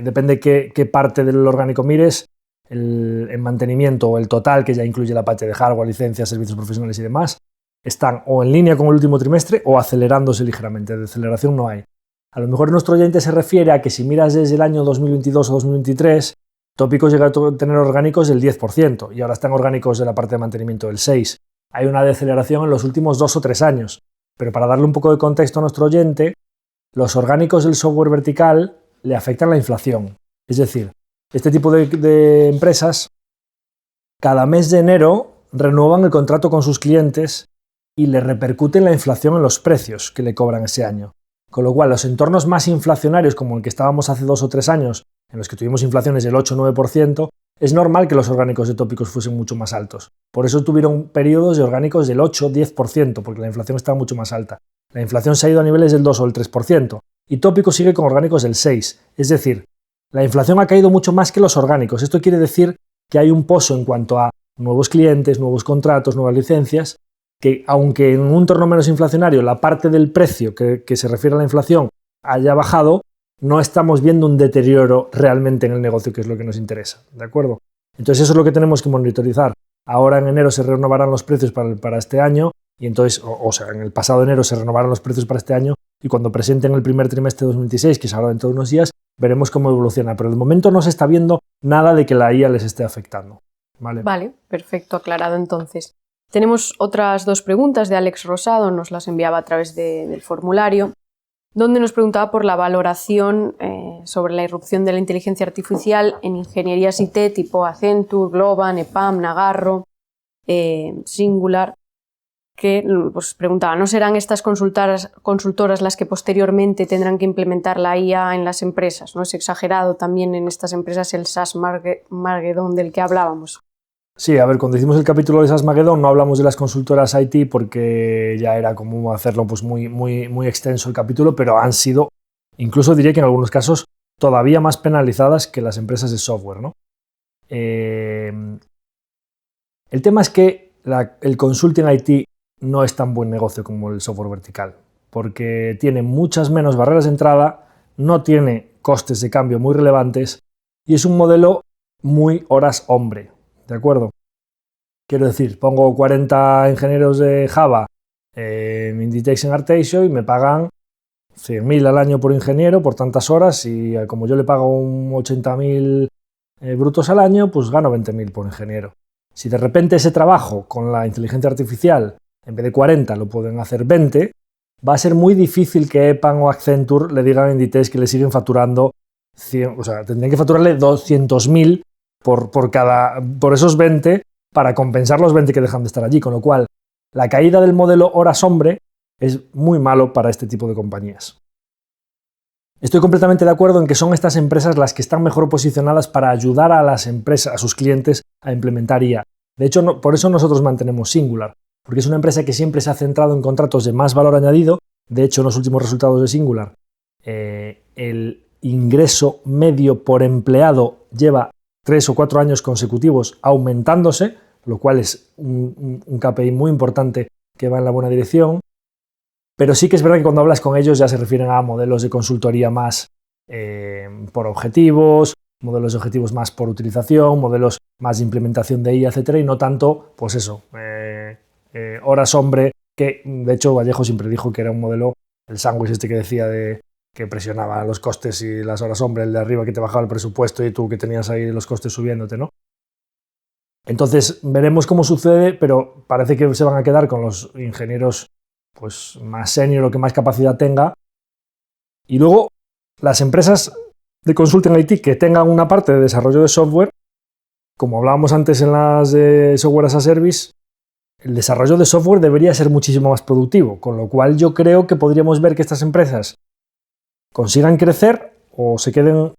depende qué parte del orgánico mires, el mantenimiento o el total, que ya incluye la parte de hardware, licencias, servicios profesionales y demás, están o en línea con el último trimestre o acelerándose ligeramente. De aceleración no hay. A lo mejor nuestro oyente se refiere a que si miras desde el año 2022 o 2023, Topicus llega a tener orgánicos del 10% y ahora están orgánicos de la parte de mantenimiento del 6%. Hay una deceleración en los últimos 2 o 3 años, pero para darle un poco de contexto a nuestro oyente, los orgánicos del software vertical le afectan la inflación. Es decir, este tipo de empresas cada mes de enero renuevan el contrato con sus clientes y le repercuten la inflación en los precios que le cobran ese año. Con lo cual, los entornos más inflacionarios, como el que estábamos hace 2 o 3 años, en los que tuvimos inflaciones del 8 o 9%, es normal que los orgánicos de Topicus fuesen mucho más altos. Por eso tuvieron periodos de orgánicos del 8 o 10%, porque la inflación estaba mucho más alta. La inflación se ha ido a niveles del 2 o el 3%, y Topicus sigue con orgánicos del 6%. Es decir, la inflación ha caído mucho más que los orgánicos. Esto quiere decir que hay un pozo en cuanto a nuevos clientes, nuevos contratos, nuevas licencias, que aunque en un entorno menos inflacionario la parte del precio que se refiere a la inflación haya bajado, no estamos viendo un deterioro realmente en el negocio, que es lo que nos interesa, ¿de acuerdo? Entonces eso es lo que tenemos que monitorizar. Ahora en enero se renovarán los precios para este año, y entonces, o sea, en el pasado enero se renovarán los precios para este año, y cuando presenten el primer trimestre de 2026, que es ahora dentro de unos días, veremos cómo evoluciona. Pero de momento no se está viendo nada de que la IA les esté afectando. Vale, perfecto, aclarado entonces. Tenemos otras 2 preguntas de Alex Rosado, nos las enviaba a través del formulario, donde nos preguntaba por la valoración sobre la irrupción de la inteligencia artificial en ingenierías IT tipo Accenture, Globant, EPAM, Nagarro, Singular, que pues, preguntaba, ¿no serán estas consultoras las que posteriormente tendrán que implementar la IA en las empresas? ¿No es exagerado también en estas empresas el SaaS Margedón del que hablábamos? Sí, a ver, cuando hicimos el capítulo de SaaS Magedón no hablamos de las consultoras IT porque ya era como hacerlo pues muy extenso el capítulo, pero han sido, incluso diría que en algunos casos, todavía más penalizadas que las empresas de software, ¿no? El tema es que el consulting IT no es tan buen negocio como el software vertical, porque tiene muchas menos barreras de entrada, no tiene costes de cambio muy relevantes y es un modelo muy horas hombre. ¿De acuerdo? Quiero decir, pongo 40 ingenieros de Java en Inditex en Arteixo y me pagan 100.000 al año por ingeniero por tantas horas y como yo le pago un 80.000 brutos al año, pues gano 20.000 por ingeniero. Si de repente ese trabajo con la inteligencia artificial, en vez de 40, lo pueden hacer 20, va a ser muy difícil que EPAM o Accenture le digan a Inditex que le siguen facturando 100, o sea, tendrían que facturarle 200.000 por esos 20 para compensar los 20 que dejan de estar allí, con lo cual la caída del modelo horas hombre es muy malo para este tipo de compañías. Estoy completamente de acuerdo en que son estas empresas las que están mejor posicionadas para ayudar a las empresas, a sus clientes, a implementar IA. De hecho, por eso nosotros mantenemos Singular, porque es una empresa que siempre se ha centrado en contratos de más valor añadido. De hecho, en los últimos resultados de Singular, el ingreso medio por empleado lleva 3 o 4 años consecutivos aumentándose, lo cual es un KPI muy importante que va en la buena dirección. Pero sí que es verdad que cuando hablas con ellos ya se refieren a modelos de consultoría más por objetivos, modelos de objetivos más por utilización, modelos más de implementación de IA, etcétera, y no tanto, pues eso, horas hombre, que de hecho Vallejo siempre dijo que era un modelo, el sándwich este que decía que presionaba los costes y las horas hombre, el de arriba que te bajaba el presupuesto y tú que tenías ahí los costes subiéndote, ¿no? Entonces veremos cómo sucede, pero parece que se van a quedar con los ingenieros pues más senior o que más capacidad tenga. Y luego las empresas de consulting IT que tengan una parte de desarrollo de software, como hablábamos antes en las de software as a service, el desarrollo de software debería ser muchísimo más productivo, con lo cual yo creo que podríamos ver que estas empresas consigan crecer o se queden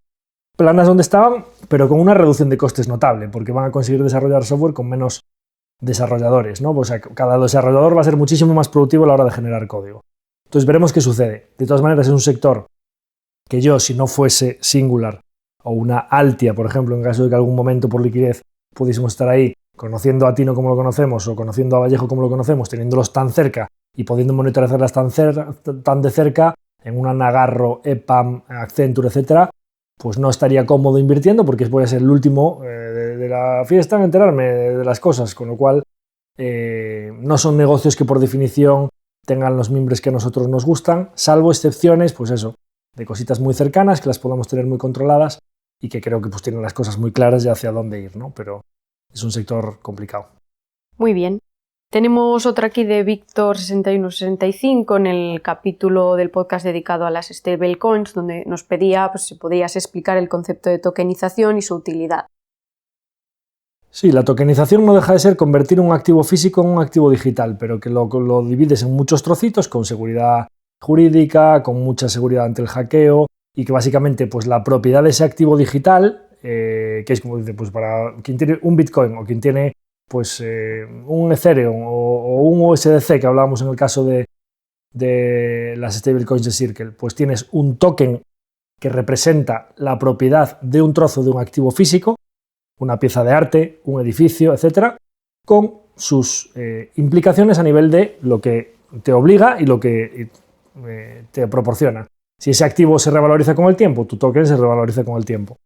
planas donde estaban, pero con una reducción de costes notable, porque van a conseguir desarrollar software con menos desarrolladores, ¿no? O sea, cada desarrollador va a ser muchísimo más productivo a la hora de generar código. Entonces veremos qué sucede. De todas maneras, es un sector que yo, si no fuese Singular o una Altia, por ejemplo, en caso de que algún momento por liquidez pudiésemos estar ahí, conociendo a Tino como lo conocemos o conociendo a Vallejo como lo conocemos, teniéndolos tan cerca y pudiendo monitorizarlas tan de cerca, en una Nagarro, EPAM, Accenture, etcétera, pues no estaría cómodo invirtiendo porque voy a ser el último de la fiesta en enterarme de las cosas, con lo cual no son negocios que por definición tengan los mimbres que a nosotros nos gustan, salvo excepciones, pues eso, de cositas muy cercanas que las podamos tener muy controladas y que creo que pues tienen las cosas muy claras de hacia dónde ir, ¿no? Pero es un sector complicado. Muy bien. Tenemos otra aquí de Víctor6165 en el capítulo del podcast dedicado a las stablecoins, donde nos pedía pues, si podías explicar el concepto de tokenización y su utilidad. Sí, la tokenización no deja de ser convertir un activo físico en un activo digital, pero que lo divides en muchos trocitos con seguridad jurídica, con mucha seguridad ante el hackeo y que básicamente pues, la propiedad de ese activo digital, que es como dice, pues para quien tiene un Bitcoin o quien tiene pues un Ethereum o un USDC que hablábamos en el caso de las stablecoins de Circle, pues tienes un token que representa la propiedad de un trozo de un activo físico, una pieza de arte, un edificio, etcétera, con sus implicaciones a nivel de lo que te obliga y lo que te proporciona. Si ese activo se revaloriza con el tiempo, tu token se revaloriza con el tiempo.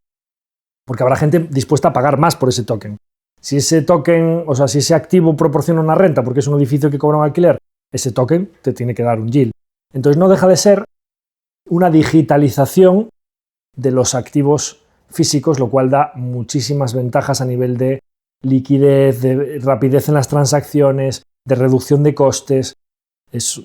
Porque habrá gente dispuesta a pagar más por ese token. Si ese token, o sea, si ese activo proporciona una renta porque es un edificio que cobra un alquiler, ese token te tiene que dar un yield. Entonces no deja de ser una digitalización de los activos físicos, lo cual da muchísimas ventajas a nivel de liquidez, de rapidez en las transacciones, de reducción de costes. Es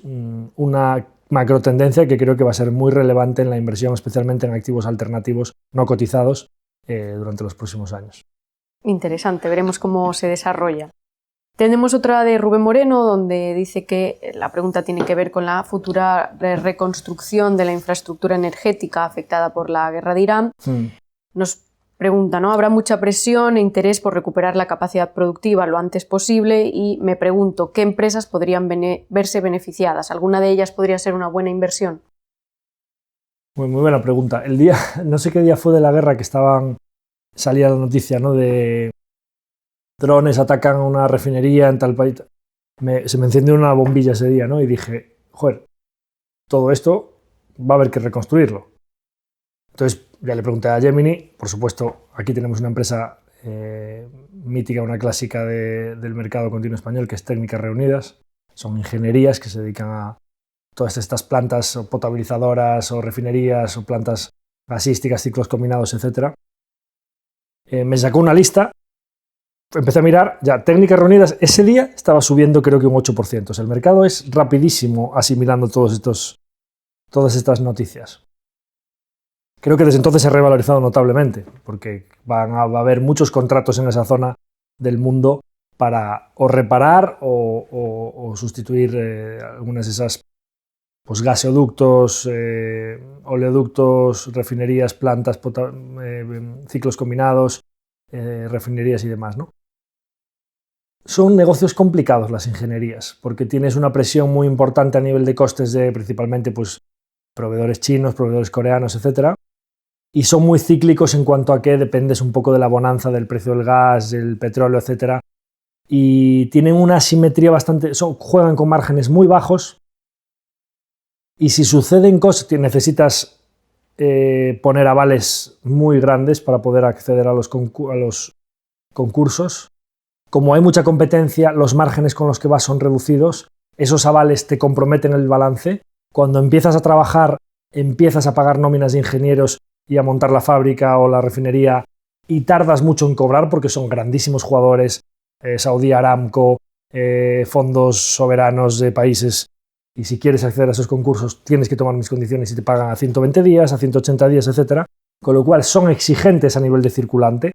una macro tendencia que creo que va a ser muy relevante en la inversión, especialmente en activos alternativos no cotizados durante los próximos años. Interesante, veremos cómo se desarrolla. Tenemos otra de Rubén Moreno, donde dice que la pregunta tiene que ver con la futura reconstrucción de la infraestructura energética afectada por la guerra de Irán. Nos pregunta, ¿no? ¿Habrá mucha presión e interés por recuperar la capacidad productiva lo antes posible? Y me pregunto, ¿qué empresas podrían verse beneficiadas? ¿Alguna de ellas podría ser una buena inversión? Muy buena pregunta. No sé qué día fue de la guerra que salía la noticia, ¿no? De drones atacan a una refinería en tal país. Se me encendió una bombilla ese día, ¿no? Y dije, joder, todo esto va a haber que reconstruirlo. Entonces ya le pregunté a Gemini, por supuesto, aquí tenemos una empresa mítica, una clásica del mercado continuo español, que es Técnicas Reunidas. Son ingenierías que se dedican a todas estas plantas o potabilizadoras o refinerías o plantas gasísticas, ciclos combinados, etc. Me sacó una lista, empecé a mirar, ya Técnicas Reunidas ese día estaba subiendo creo que un 8%. O sea, el mercado es rapidísimo asimilando todas estas noticias. Creo que desde entonces se ha revalorizado notablemente, porque va a haber muchos contratos en esa zona del mundo para o reparar o sustituir algunas de esas gaseoductos, oleoductos, refinerías, plantas, ciclos combinados, refinerías y demás, ¿no? Son negocios complicados las ingenierías, porque tienes una presión muy importante a nivel de costes de principalmente proveedores chinos, proveedores coreanos, etcétera, y son muy cíclicos en cuanto a que dependes un poco de la bonanza del precio del gas, del petróleo, etcétera, y tienen una asimetría bastante, juegan con márgenes muy bajos, y si suceden cosas, necesitas poner avales muy grandes para poder acceder a los concursos. Como hay mucha competencia, los márgenes con los que vas son reducidos, esos avales te comprometen el balance. Cuando empiezas a trabajar, empiezas a pagar nóminas de ingenieros y a montar la fábrica o la refinería y tardas mucho en cobrar porque son grandísimos jugadores, Saudi Aramco, fondos soberanos de países, y si quieres acceder a esos concursos tienes que tomar mis condiciones y te pagan a 120 días, a 180 días, etc. Con lo cual son exigentes a nivel de circulante.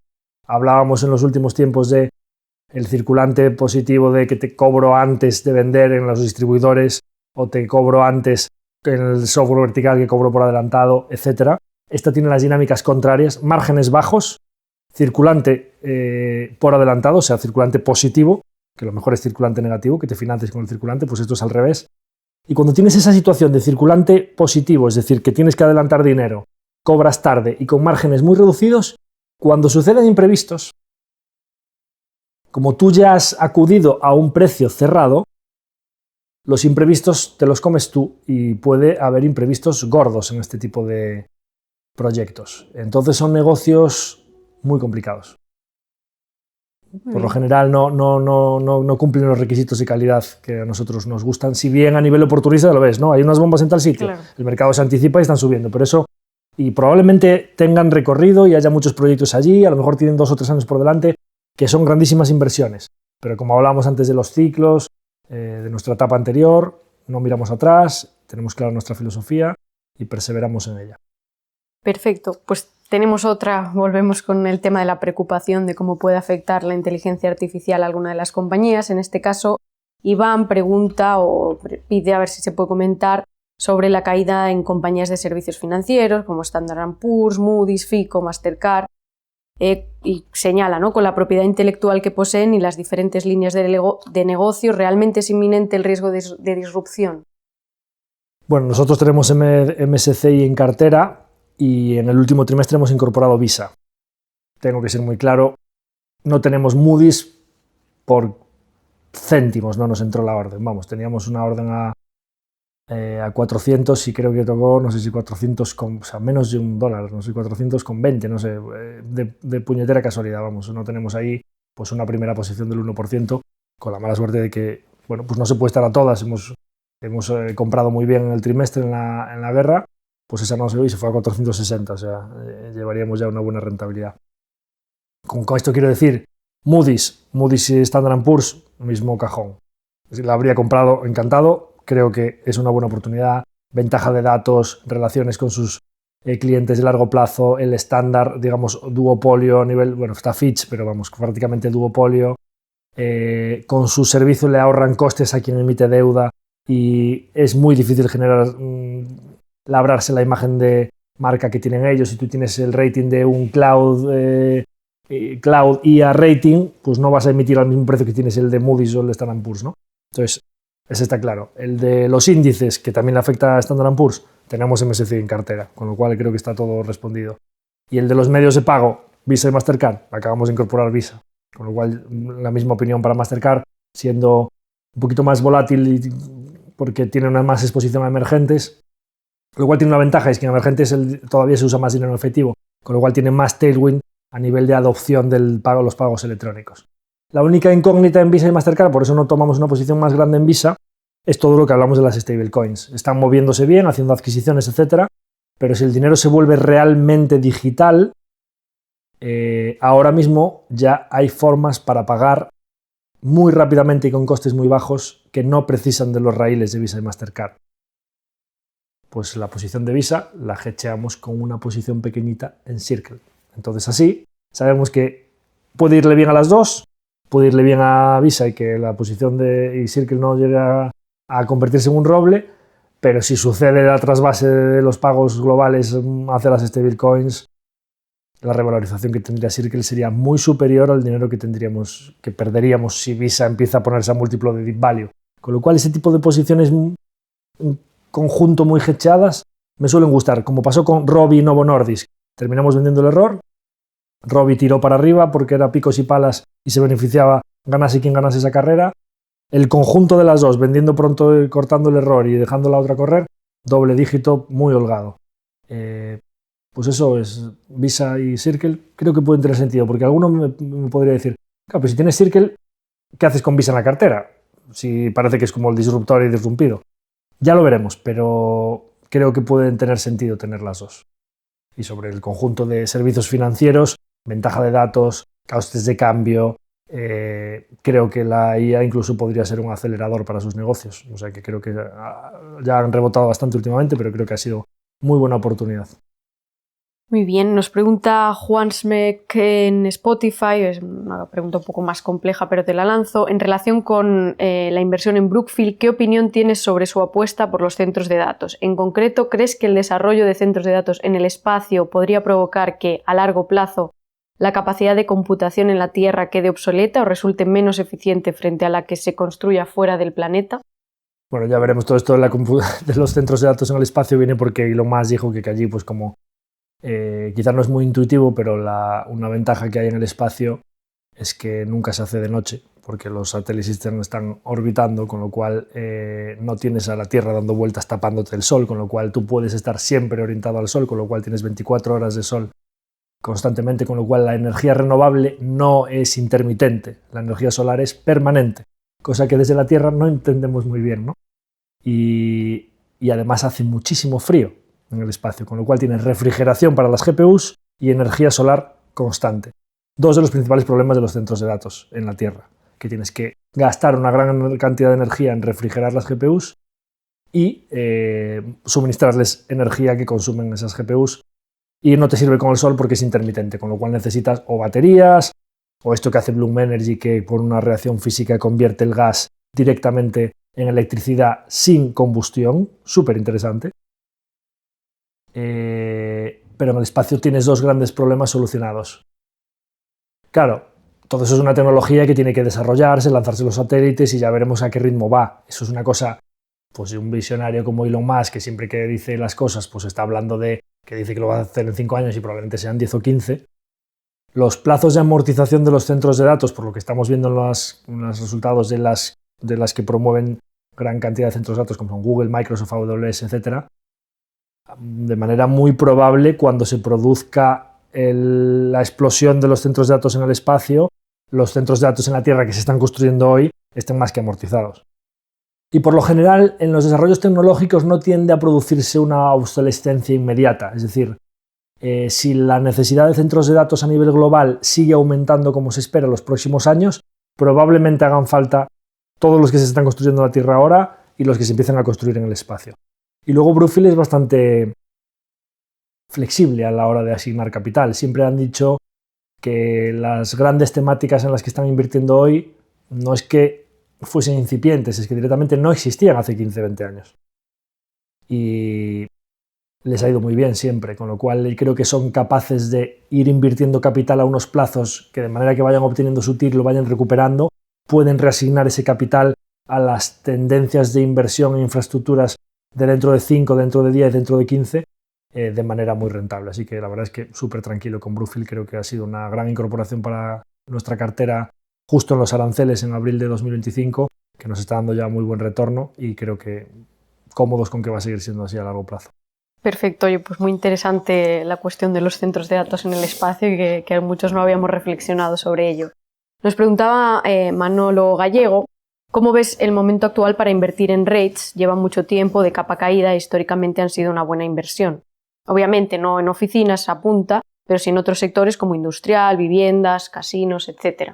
Hablábamos en los últimos tiempos de el circulante positivo de que te cobro antes de vender en los distribuidores o te cobro antes en el software vertical que cobro por adelantado, etc. Esta tiene las dinámicas contrarias, márgenes bajos, circulante por adelantado, o sea, circulante positivo, que lo mejor es circulante negativo, que te financies con el circulante, pues esto es al revés. Y cuando tienes esa situación de circulante positivo, es decir, que tienes que adelantar dinero, cobras tarde y con márgenes muy reducidos, cuando suceden imprevistos, como tú ya has acudido a un precio cerrado, los imprevistos te los comes tú y puede haber imprevistos gordos en este tipo de proyectos. Entonces son negocios muy complicados. Por lo general no cumplen los requisitos de calidad que a nosotros nos gustan, si bien a nivel oportunista lo ves, ¿no? Hay unas bombas en tal sitio, claro. El mercado se anticipa y están subiendo, pero eso, y probablemente tengan recorrido y haya muchos proyectos allí, a lo mejor tienen 2 o 3 años por delante, que son grandísimas inversiones, pero como hablábamos antes de los ciclos, de nuestra etapa anterior, no miramos atrás, tenemos clara nuestra filosofía y perseveramos en ella. Perfecto, pues tenemos otra, volvemos con el tema de la preocupación de cómo puede afectar la inteligencia artificial a alguna de las compañías. En este caso, Iván pregunta o pide a ver si se puede comentar sobre la caída en compañías de servicios financieros como Standard & Poor's, Moody's, Fico, Mastercard, y señala, ¿no?, con la propiedad intelectual que poseen y las diferentes líneas de negocio, ¿realmente es inminente el riesgo de disrupción? Bueno, nosotros tenemos MSCI en cartera y en el último trimestre hemos incorporado Visa. Tengo que ser muy claro, no tenemos Moody's por céntimos, no nos entró la orden. Vamos, teníamos una orden a 400 y creo que tocó, no sé si 400 con, o sea, menos de $1, no sé, 420, no sé, de puñetera casualidad, vamos, no tenemos ahí pues una primera posición del 1%, con la mala suerte de que, bueno, pues no se puede estar a todas, hemos comprado muy bien en el trimestre en la guerra, pues esa no se dio y se fue a 460, o sea, llevaríamos ya una buena rentabilidad. Con esto quiero decir, Moody's y Standard & Poor's, mismo cajón. La habría comprado encantado, creo que es una buena oportunidad, ventaja de datos, relaciones con sus clientes de largo plazo, el estándar, digamos, duopolio a nivel, bueno, está Fitch, pero vamos, prácticamente duopolio. Con su servicio le ahorran costes a quien emite deuda y es muy difícil labrarse la imagen de marca que tienen ellos. Si tú tienes el rating de un cloud IA rating, pues no vas a emitir al mismo precio que tienes el de Moody's o el de Standard & Poor's, ¿no? Entonces, ese está claro. El de los índices, que también le afecta a Standard & Poor's, tenemos MSCI en cartera, con lo cual creo que está todo respondido. Y el de los medios de pago, Visa y Mastercard, acabamos de incorporar Visa, con lo cual la misma opinión para Mastercard, siendo un poquito más volátil porque tiene una más exposición a emergentes, lo cual tiene una ventaja, es que en emergentes todavía se usa más dinero en efectivo, con lo cual tiene más tailwind a nivel de adopción del pago, los pagos electrónicos. La única incógnita en Visa y Mastercard, por eso no tomamos una posición más grande en Visa, es todo lo que hablamos de las stablecoins. Están moviéndose bien, haciendo adquisiciones, etcétera, pero si el dinero se vuelve realmente digital, ahora mismo ya hay formas para pagar muy rápidamente y con costes muy bajos que no precisan de los raíles de Visa y Mastercard. Pues la posición de Visa la hedgeamos con una posición pequeñita en Circle. Entonces así sabemos que puede irle bien a las dos, puede irle bien a Visa y que la posición de Circle no llegue a convertirse en un roble, pero si sucede la trasvase de los pagos globales hacia las stablecoins, la revalorización que tendría Circle sería muy superior al dinero que perderíamos si Visa empieza a ponerse a múltiplo de deep value. Con lo cual ese tipo de posiciones en conjunto muy hedgeadas me suelen gustar, como pasó con Robi y Novo Nordisk. Terminamos vendiendo el error, Robi tiró para arriba porque era picos y palas y se beneficiaba ganase quien ganase esa carrera. El conjunto de las dos, vendiendo pronto, cortando el error y dejando la otra correr, doble dígito, muy holgado. Pues eso es Visa y Circle, creo que pueden tener sentido, porque alguno me podría decir, claro, pues si tienes Circle, ¿qué haces con Visa en la cartera? Si parece que es como el disruptor y disrumpido. Ya lo veremos, pero creo que pueden tener sentido tener las dos. Y sobre el conjunto de servicios financieros, ventaja de datos, costes de cambio, creo que la IA incluso podría ser un acelerador para sus negocios. O sea que creo que ya han rebotado bastante últimamente, pero creo que ha sido muy buena oportunidad. Muy bien, nos pregunta Juan Smek en Spotify, es una pregunta un poco más compleja, pero te la lanzo. En relación con la inversión en Brookfield, ¿qué opinión tienes sobre su apuesta por los centros de datos? En concreto, ¿crees que el desarrollo de centros de datos en el espacio podría provocar que, a largo plazo, la capacidad de computación en la Tierra quede obsoleta o resulte menos eficiente frente a la que se construya fuera del planeta? Bueno, ya veremos. Todo esto de los centros de datos en el espacio viene porque Elon Musk dijo que allí, pues como quizás no es muy intuitivo, pero una ventaja que hay en el espacio es que nunca se hace de noche, porque los satélites están orbitando, con lo cual no tienes a la Tierra dando vueltas tapándote el sol, con lo cual tú puedes estar siempre orientado al sol, con lo cual tienes 24 horas de sol constantemente, con lo cual la energía renovable no es intermitente, la energía solar es permanente, cosa que desde la Tierra no entendemos muy bien, ¿no? Y además hace muchísimo frío en el espacio, con lo cual tienes refrigeración para las GPUs y energía solar constante. Dos de los principales problemas de los centros de datos en la Tierra, que tienes que gastar una gran cantidad de energía en refrigerar las GPUs y suministrarles energía que consumen esas GPUs, y no te sirve con el sol porque es intermitente, con lo cual necesitas o baterías, o esto que hace Bloom Energy, que por una reacción física convierte el gas directamente en electricidad sin combustión, súper interesante. Pero en el espacio tienes dos grandes problemas solucionados. Claro, todo eso es una tecnología que tiene que desarrollarse, lanzarse los satélites y ya veremos a qué ritmo va. Eso es una cosa, pues de un visionario como Elon Musk, que siempre que dice las cosas, pues está hablando de que dice que lo va a hacer en 5 años y probablemente sean 10 o 15. Los plazos de amortización de los centros de datos, por lo que estamos viendo en los resultados de las que promueven gran cantidad de centros de datos, como son Google, Microsoft, AWS, etc., de manera muy probable, cuando se produzca la explosión de los centros de datos en el espacio, los centros de datos en la Tierra que se están construyendo hoy estén más que amortizados. Y por lo general, en los desarrollos tecnológicos no tiende a producirse una obsolescencia inmediata. Es decir, si la necesidad de centros de datos a nivel global sigue aumentando como se espera en los próximos años, probablemente hagan falta todos los que se están construyendo en la Tierra ahora y los que se empiezan a construir en el espacio. Y luego Brookfield es bastante flexible a la hora de asignar capital. Siempre han dicho que las grandes temáticas en las que están invirtiendo hoy no es que fuesen incipientes, es que directamente no existían hace 15-20 años. Y les ha ido muy bien siempre, con lo cual creo que son capaces de ir invirtiendo capital a unos plazos que de manera que vayan obteniendo su TIR, lo vayan recuperando, pueden reasignar ese capital a las tendencias de inversión en infraestructuras de dentro de 5, dentro de 10, dentro de 15, de manera muy rentable. Así que la verdad es que súper tranquilo con Brookfield. Creo que ha sido una gran incorporación para nuestra cartera justo en los aranceles en abril de 2025, que nos está dando ya muy buen retorno y creo que cómodos con que va a seguir siendo así a largo plazo. Perfecto, oye, pues muy interesante la cuestión de los centros de datos en el espacio y que muchos no habíamos reflexionado sobre ello. Nos preguntaba Manolo Gallego, ¿cómo ves el momento actual para invertir en REITs? Llevan mucho tiempo de capa caída e históricamente han sido una buena inversión. Obviamente no en oficinas a punta, pero sí en otros sectores como industrial, viviendas, casinos, etc.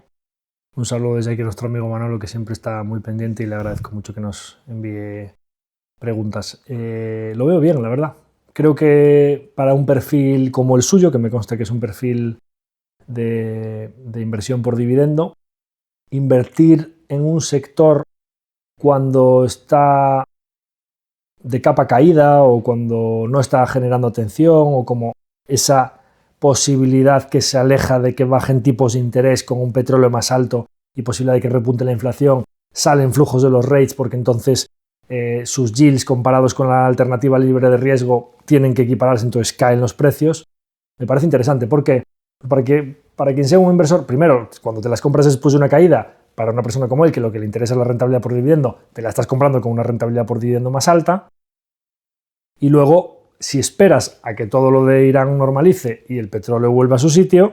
Un saludo desde aquí a nuestro amigo Manolo, que siempre está muy pendiente y le agradezco mucho que nos envíe preguntas. Lo veo bien, la verdad. Creo que para un perfil como el suyo, que me consta que es un perfil de inversión por dividendo, invertir en un sector cuando está de capa caída o cuando no está generando atención o como esa posibilidad que se aleja de que bajen tipos de interés con un petróleo más alto y posibilidad de que repunte la inflación, salen flujos de los rates porque entonces sus yields comparados con la alternativa libre de riesgo tienen que equipararse, entonces caen los precios. Me parece interesante porque para quien sea un inversor, primero, cuando te las compras después de una caída, para una persona como él, que lo que le interesa es la rentabilidad por dividendo, te la estás comprando con una rentabilidad por dividendo más alta. Y luego, si esperas a que todo lo de Irán normalice y el petróleo vuelva a su sitio,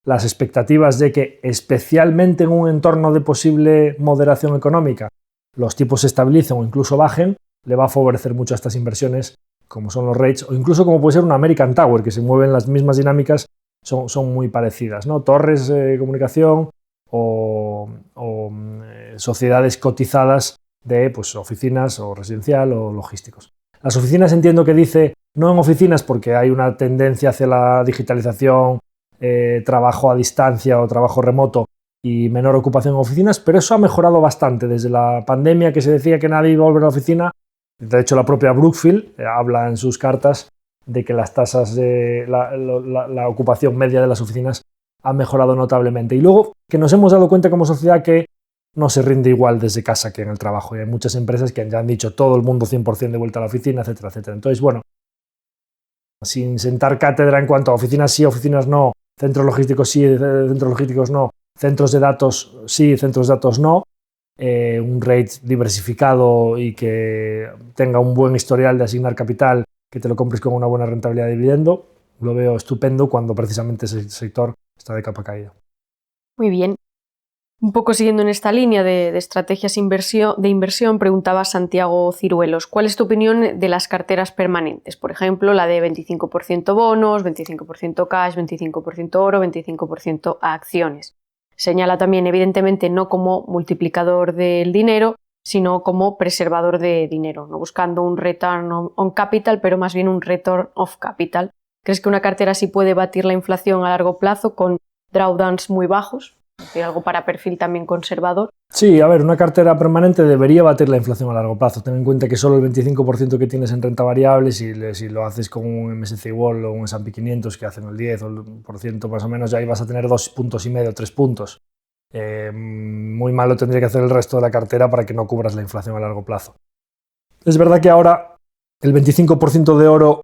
las expectativas de que, especialmente en un entorno de posible moderación económica, los tipos se estabilicen o incluso bajen, le va a favorecer mucho a estas inversiones, como son los REITs, o incluso como puede ser un American Tower, que se mueven las mismas dinámicas, son muy parecidas, ¿no? Torres de comunicación o sociedades cotizadas de pues, oficinas o residencial o logísticos. Las oficinas entiendo que dice, no en oficinas porque hay una tendencia hacia la digitalización, trabajo a distancia o trabajo remoto y menor ocupación en oficinas, pero eso ha mejorado bastante desde la pandemia, que se decía que nadie iba a volver a la oficina. De hecho, la propia Brookfield habla en sus cartas de que las tasas de la ocupación media de las oficinas ha mejorado notablemente. Y luego que nos hemos dado cuenta como sociedad que no se rinde igual desde casa que en el trabajo. Y hay muchas empresas que ya han dicho todo el mundo 100% de vuelta a la oficina, etcétera, etcétera. Entonces, bueno, sin sentar cátedra en cuanto a oficinas sí, oficinas no, centros logísticos sí, centros logísticos no, centros de datos sí, centros de datos no, un rate diversificado y que tenga un buen historial de asignar capital, que te lo compres con una buena rentabilidad de dividendo, lo veo estupendo cuando precisamente ese sector está de capa caída. Muy bien. Un poco siguiendo en esta línea de estrategias de inversión, preguntaba Santiago Ciruelos, ¿cuál es tu opinión de las carteras permanentes? Por ejemplo, la de 25% bonos, 25% cash, 25% oro, 25% a acciones. Señala también, evidentemente, no como multiplicador del dinero, sino como preservador de dinero, no buscando un return on capital, pero más bien un return of capital. ¿Crees que una cartera así puede batir la inflación a largo plazo con drawdowns muy bajos? Algo para perfil también conservador. Sí, a ver, una cartera permanente debería batir la inflación a largo plazo. Ten en cuenta que solo el 25% que tienes en renta variable, si lo haces con un MSCI World o un S&P 500 que hacen el 10% más o menos, ya ahí vas a tener 2,5 puntos, 3 puntos. Muy malo tendría que hacer el resto de la cartera para que no cubras la inflación a largo plazo. Es verdad que ahora el 25% de oro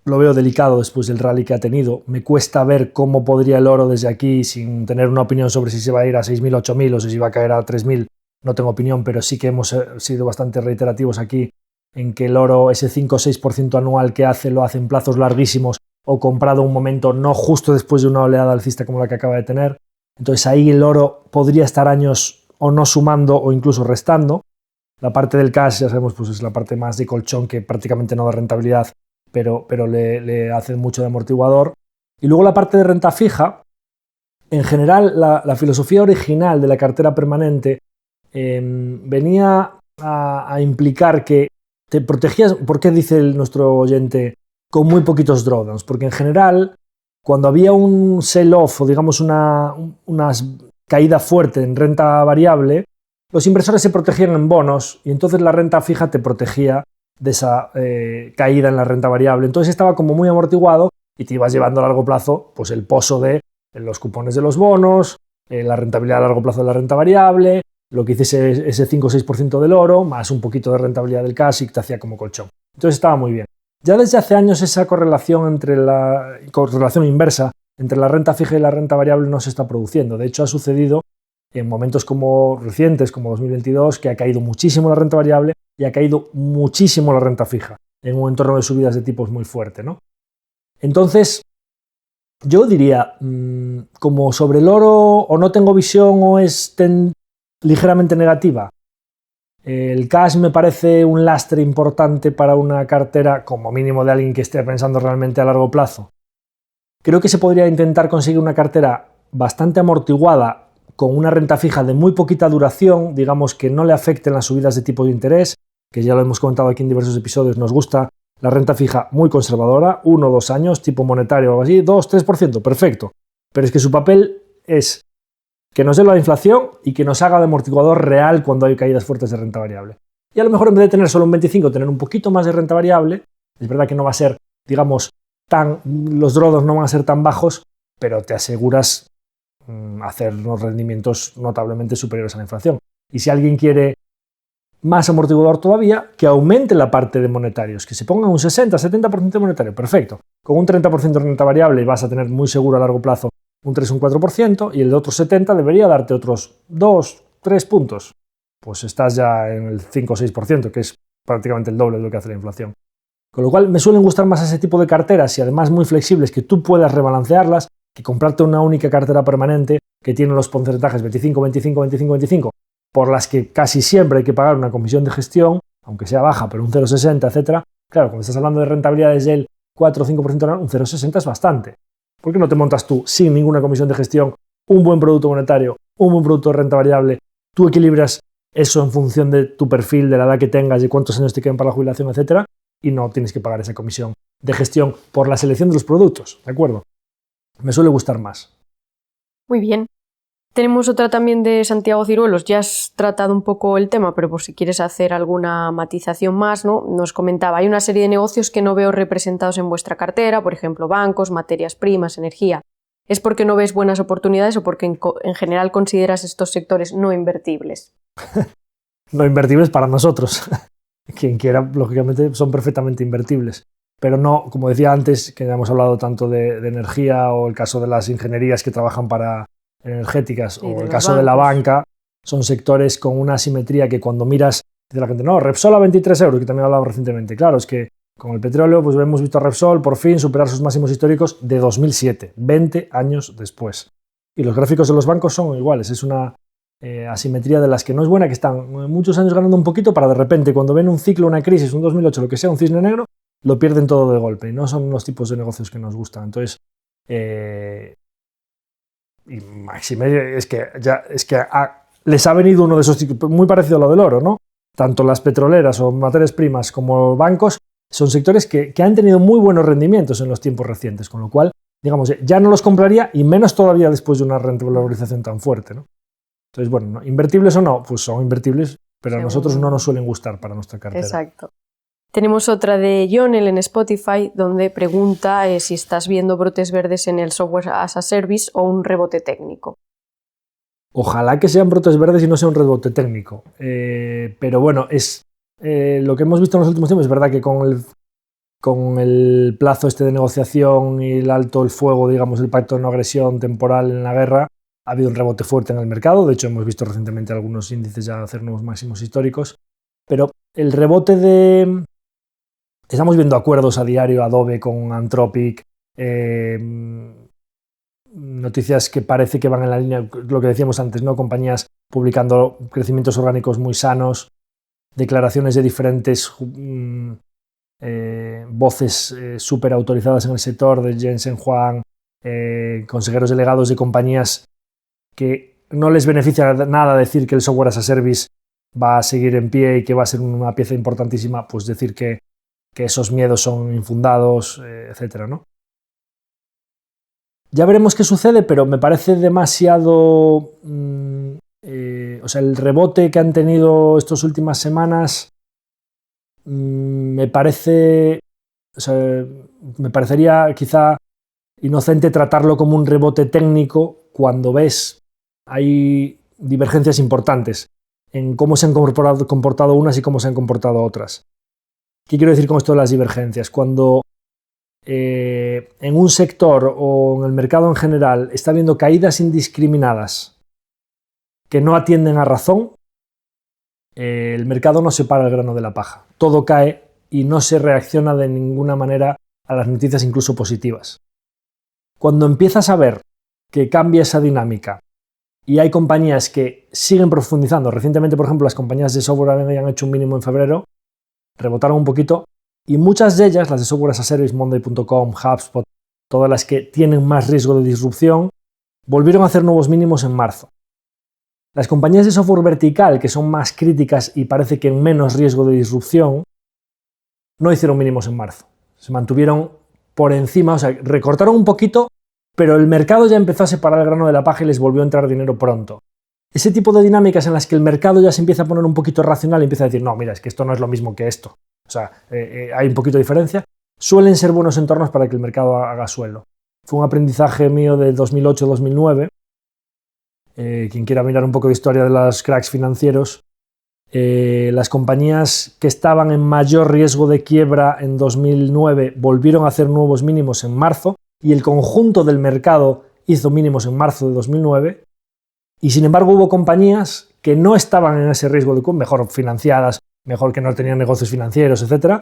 lo veo delicado después del rally que ha tenido. Me cuesta ver cómo podría el oro desde aquí, sin tener una opinión sobre si se va a ir a 6.000, 8.000 o si va a caer a 3.000. No tengo opinión, pero sí que hemos sido bastante reiterativos aquí en que el oro, ese 5 o 6% anual que hace, lo hace en plazos larguísimos o comprado un momento no justo después de una oleada alcista como la que acaba de tener. Entonces ahí el oro podría estar años o no sumando o incluso restando. La parte del cash, ya sabemos, pues es la parte más de colchón que prácticamente no da rentabilidad, pero le hace mucho de amortiguador. Y luego la parte de renta fija, en general la filosofía original de la cartera permanente venía a implicar que te protegías. ¿Por qué dice nuestro oyente con muy poquitos drawdowns? Porque en general, cuando había un sell-off o digamos una caída fuerte en renta variable, los inversores se protegían en bonos y entonces la renta fija te protegía de esa caída en la renta variable. Entonces estaba como muy amortiguado y te ibas llevando a largo plazo pues el pozo de los cupones de los bonos, la rentabilidad a largo plazo de la renta variable, lo que hiciese ese 5 o 6% del oro, más un poquito de rentabilidad del cash y te hacía como colchón. Entonces estaba muy bien. Ya desde hace años esa correlación inversa entre la renta fija y la renta variable no se está produciendo. De hecho, ha sucedido en momentos como recientes, como 2022, que ha caído muchísimo la renta variable y ha caído muchísimo la renta fija, en un entorno de subidas de tipos muy fuerte, ¿no? Entonces, yo diría, como sobre el oro o no tengo visión o es ligeramente negativa, el cash me parece un lastre importante para una cartera, como mínimo de alguien que esté pensando realmente a largo plazo. Creo que se podría intentar conseguir una cartera bastante amortiguada con una renta fija de muy poquita duración, digamos que no le afecten las subidas de tipo de interés, que ya lo hemos comentado aquí en diversos episodios, nos gusta la renta fija muy conservadora, 1 o 2 años, tipo monetario o algo así, 2-3%, perfecto. Pero es que su papel es que nos dé la inflación y que nos haga de amortiguador real cuando hay caídas fuertes de renta variable. Y a lo mejor en vez de tener solo un 25, tener un poquito más de renta variable, es verdad que no va a ser, digamos, los drawdowns no van a ser tan bajos, pero te aseguras hacer unos rendimientos notablemente superiores a la inflación. Y si alguien quiere más amortiguador todavía, que aumente la parte de monetarios, que se ponga un 60-70% de monetario, perfecto. Con un 30% de renta variable vas a tener muy seguro a largo plazo un 3 o un 4%, y el de otros 70% debería darte otros 2-3 puntos. Pues estás ya en el 5 o 6%, que es prácticamente el doble de lo que hace la inflación. Con lo cual me suelen gustar más ese tipo de carteras y además muy flexibles, que tú puedas rebalancearlas, que comprarte una única cartera permanente que tiene los porcentajes 25, 25, 25, 25, por las que casi siempre hay que pagar una comisión de gestión, aunque sea baja, pero un 0,60, etc. Claro, cuando estás hablando de rentabilidades del 4 o 5% anual, un 0,60 es bastante. ¿Por qué no te montas tú, sin ninguna comisión de gestión, un buen producto monetario, un buen producto de renta variable? Tú equilibras eso en función de tu perfil, de la edad que tengas, de cuántos años te quedan para la jubilación, etc. Y no tienes que pagar esa comisión de gestión por la selección de los productos, ¿de acuerdo? Me suele gustar más. Muy bien. Tenemos otra también de Santiago Ciruelos. Ya has tratado un poco el tema, pero por si quieres hacer alguna matización más, ¿no? Nos comentaba, hay una serie de negocios que no veo representados en vuestra cartera, por ejemplo, bancos, materias primas, energía. ¿Es porque no ves buenas oportunidades o porque en general consideras estos sectores no invertibles? No invertibles para nosotros. Quien quiera, lógicamente, son perfectamente invertibles. Pero no, como decía antes, que ya hemos hablado tanto de energía o el caso de las ingenierías que trabajan para energéticas o el caso de la banca, son sectores con una asimetría que cuando miras, dice la gente, no, Repsol a 23 euros, que también he hablado recientemente. Claro, es que con el petróleo pues hemos visto a Repsol por fin superar sus máximos históricos de 2007, 20 años después. Y los gráficos de los bancos son iguales, es una asimetría de las que no es buena, que están muchos años ganando un poquito para de repente, cuando ven un ciclo, una crisis, un 2008, lo que sea, un cisne negro, lo pierden todo de golpe y no son los tipos de negocios que nos gustan. Entonces, y Maxime, es que les ha venido uno de esos ciclos, muy parecido a lo del oro, ¿no? Tanto las petroleras o materias primas como bancos son sectores que han tenido muy buenos rendimientos en los tiempos recientes, con lo cual, digamos, ya no los compraría y menos todavía después de una rentabilización tan fuerte, ¿no? Entonces, bueno, ¿no? ¿Invertibles o no? Pues son invertibles, pero a nosotros no nos suelen gustar para nuestra cartera. Exacto. Tenemos otra de Jonel en Spotify, donde pregunta si estás viendo brotes verdes en el software as a service o un rebote técnico. Ojalá que sean brotes verdes y no sea un rebote técnico. Pero bueno, es lo que hemos visto en los últimos tiempos. Es verdad que con con el plazo de negociación y el fuego, digamos, el pacto de no agresión temporal en la guerra, ha habido un rebote fuerte en el mercado. De hecho, hemos visto recientemente algunos índices ya hacer nuevos máximos históricos. Pero el rebote estamos viendo acuerdos a diario, Adobe con Anthropic, noticias que parece que van en la línea, lo que decíamos antes, ¿no? Compañías publicando crecimientos orgánicos muy sanos, declaraciones de diferentes voces súper autorizadas en el sector, de Jensen Huang, consejeros delegados de compañías que no les beneficia nada decir que el software as a service va a seguir en pie y que va a ser una pieza importantísima, pues decir que esos miedos son infundados, etcétera, ¿no? Ya veremos qué sucede, pero me parece demasiado... el rebote que han tenido estas últimas semanas me parecería quizá inocente tratarlo como un rebote técnico cuando ves hay divergencias importantes en cómo se han comportado unas y cómo se han comportado otras. ¿Qué quiero decir con esto de las divergencias? Cuando en un sector o en el mercado en general está habiendo caídas indiscriminadas que no atienden a razón, el mercado no separa el grano de la paja. Todo cae y no se reacciona de ninguna manera a las noticias, incluso positivas. Cuando empiezas a ver que cambia esa dinámica y hay compañías que siguen profundizando, recientemente, por ejemplo, las compañías de software habían hecho un mínimo en febrero, rebotaron un poquito, y muchas de ellas, las de software as a service, Monday.com, HubSpot, todas las que tienen más riesgo de disrupción, volvieron a hacer nuevos mínimos en marzo. Las compañías de software vertical, que son más críticas y parece que en menos riesgo de disrupción, no hicieron mínimos en marzo. Se mantuvieron por encima, o sea, recortaron un poquito, pero el mercado ya empezó a separar el grano de la paja y les volvió a entrar dinero pronto. Ese tipo de dinámicas en las que el mercado ya se empieza a poner un poquito racional y empieza a decir, no, mira, es que esto no es lo mismo que esto. O sea, hay un poquito de diferencia. Suelen ser buenos entornos para que el mercado haga suelo. Fue un aprendizaje mío del 2008-2009. Quien quiera mirar un poco de historia de los cracks financieros, las compañías que estaban en mayor riesgo de quiebra en 2009 volvieron a hacer nuevos mínimos en marzo y el conjunto del mercado hizo mínimos en marzo de 2009 y sin embargo hubo compañías que no estaban en ese riesgo de mejor financiadas, mejor que no tenían negocios financieros, etcétera,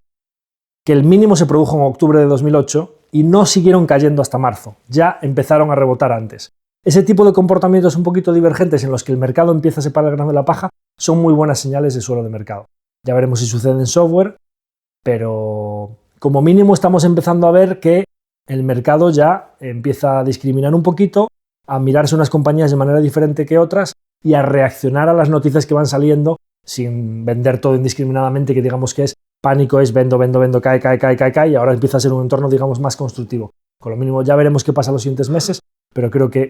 que el mínimo se produjo en octubre de 2008 y no siguieron cayendo hasta marzo, ya empezaron a rebotar antes. Ese tipo de comportamientos un poquito divergentes en los que el mercado empieza a separar el grano de la paja son muy buenas señales de suelo de mercado. Ya veremos si sucede en software, pero como mínimo estamos empezando a ver que el mercado ya empieza a discriminar un poquito, a mirarse unas compañías de manera diferente que otras y a reaccionar a las noticias que van saliendo sin vender todo indiscriminadamente, que digamos que es pánico, es vendo, cae, y ahora empieza a ser un entorno, digamos, más constructivo. Con lo mínimo ya veremos qué pasa los siguientes meses, pero creo que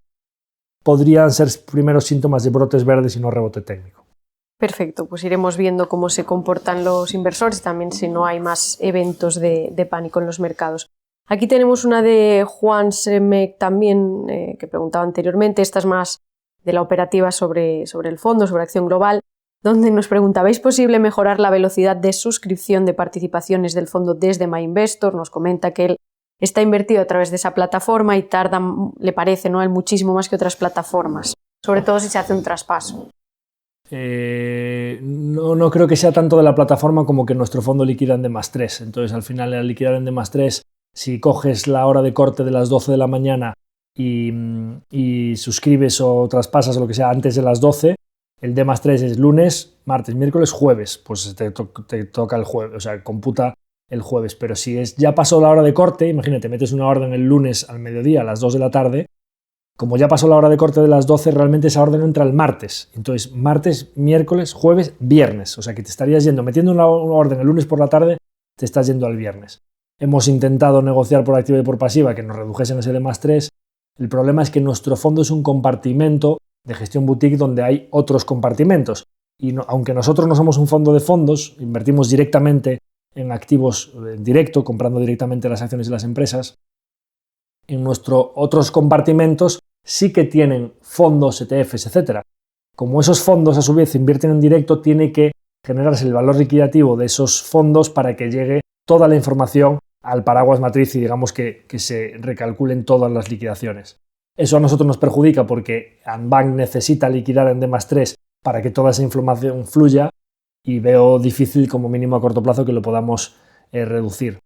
podrían ser primeros síntomas de brotes verdes y no rebote técnico. Perfecto, pues iremos viendo cómo se comportan los inversores, también si no hay más eventos de pánico en los mercados. Aquí tenemos una de Juan Semec también, que preguntaba anteriormente, esta es más de la operativa sobre el fondo, sobre acción global, donde nos preguntaba, ¿es posible mejorar la velocidad de suscripción de participaciones del fondo desde MyInvestor? Nos comenta que él está invertido a través de esa plataforma y tarda, le parece, ¿no?, él muchísimo más que otras plataformas, sobre todo si se hace un traspaso. No creo que sea tanto de la plataforma como que nuestro fondo liquida en D+3. Entonces, al final, al liquidar en D+3, si coges la hora de corte de las 12 de la mañana y suscribes o traspasas o lo que sea antes de las 12, el D+3 es lunes, martes, miércoles, jueves. Pues te toca el jueves, o sea, computa el jueves. Pero si ya pasó la hora de corte, imagínate, metes una orden el lunes al mediodía, a las 2 de la tarde, como ya pasó la hora de corte de las 12, realmente esa orden entra el martes. Entonces, martes, miércoles, jueves, viernes. O sea, que te estarías yendo, metiendo una orden el lunes por la tarde, te estás yendo al viernes. Hemos intentado negociar por activa y por pasiva que nos redujesen ese D+3. El problema es que nuestro fondo es un compartimento de gestión boutique donde hay otros compartimentos. Y aunque nosotros no somos un fondo de fondos, invertimos directamente en activos en directo, comprando directamente las acciones de las empresas, en nuestros otros compartimentos sí que tienen fondos, ETFs, etc. Como esos fondos a su vez invierten en directo, tiene que generarse el valor liquidativo de esos fondos para que llegue toda la información al paraguas matriz y digamos que se recalculen todas las liquidaciones. Eso a nosotros nos perjudica porque Andbank necesita liquidar en D+3 para que toda esa información fluya y veo difícil como mínimo a corto plazo que lo podamos reducir.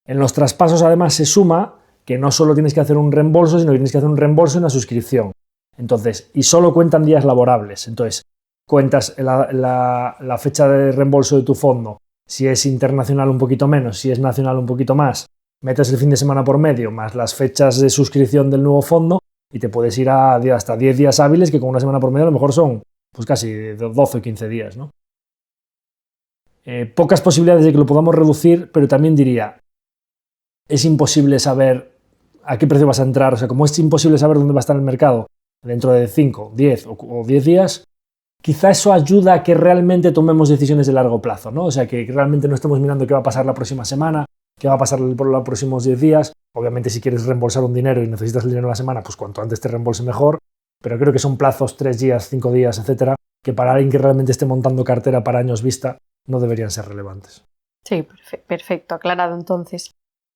En los traspasos además se suma que no solo tienes que hacer un reembolso, sino que tienes que hacer un reembolso y una suscripción. Entonces, y solo cuentan días laborables. Entonces, cuentas la fecha de reembolso de tu fondo, si es internacional un poquito menos, si es nacional un poquito más, metes el fin de semana por medio, más las fechas de suscripción del nuevo fondo, y te puedes ir a hasta 10 días hábiles, que con una semana por medio a lo mejor son pues casi 12 o 15 días, ¿no? Pocas posibilidades de que lo podamos reducir, pero también diría, es imposible saber a qué precio vas a entrar, o sea, como es imposible saber dónde va a estar el mercado dentro de 5, 10 o 10 días, quizá eso ayuda a que realmente tomemos decisiones de largo plazo, ¿no? O sea, que realmente no estemos mirando qué va a pasar la próxima semana, qué va a pasar por los próximos 10 días. Obviamente, si quieres reembolsar un dinero y necesitas el dinero en la semana, pues cuanto antes te reembolse mejor, pero creo que son plazos 3 días, 5 días, etcétera, que para alguien que realmente esté montando cartera para años vista no deberían ser relevantes. Sí, perfecto, aclarado entonces.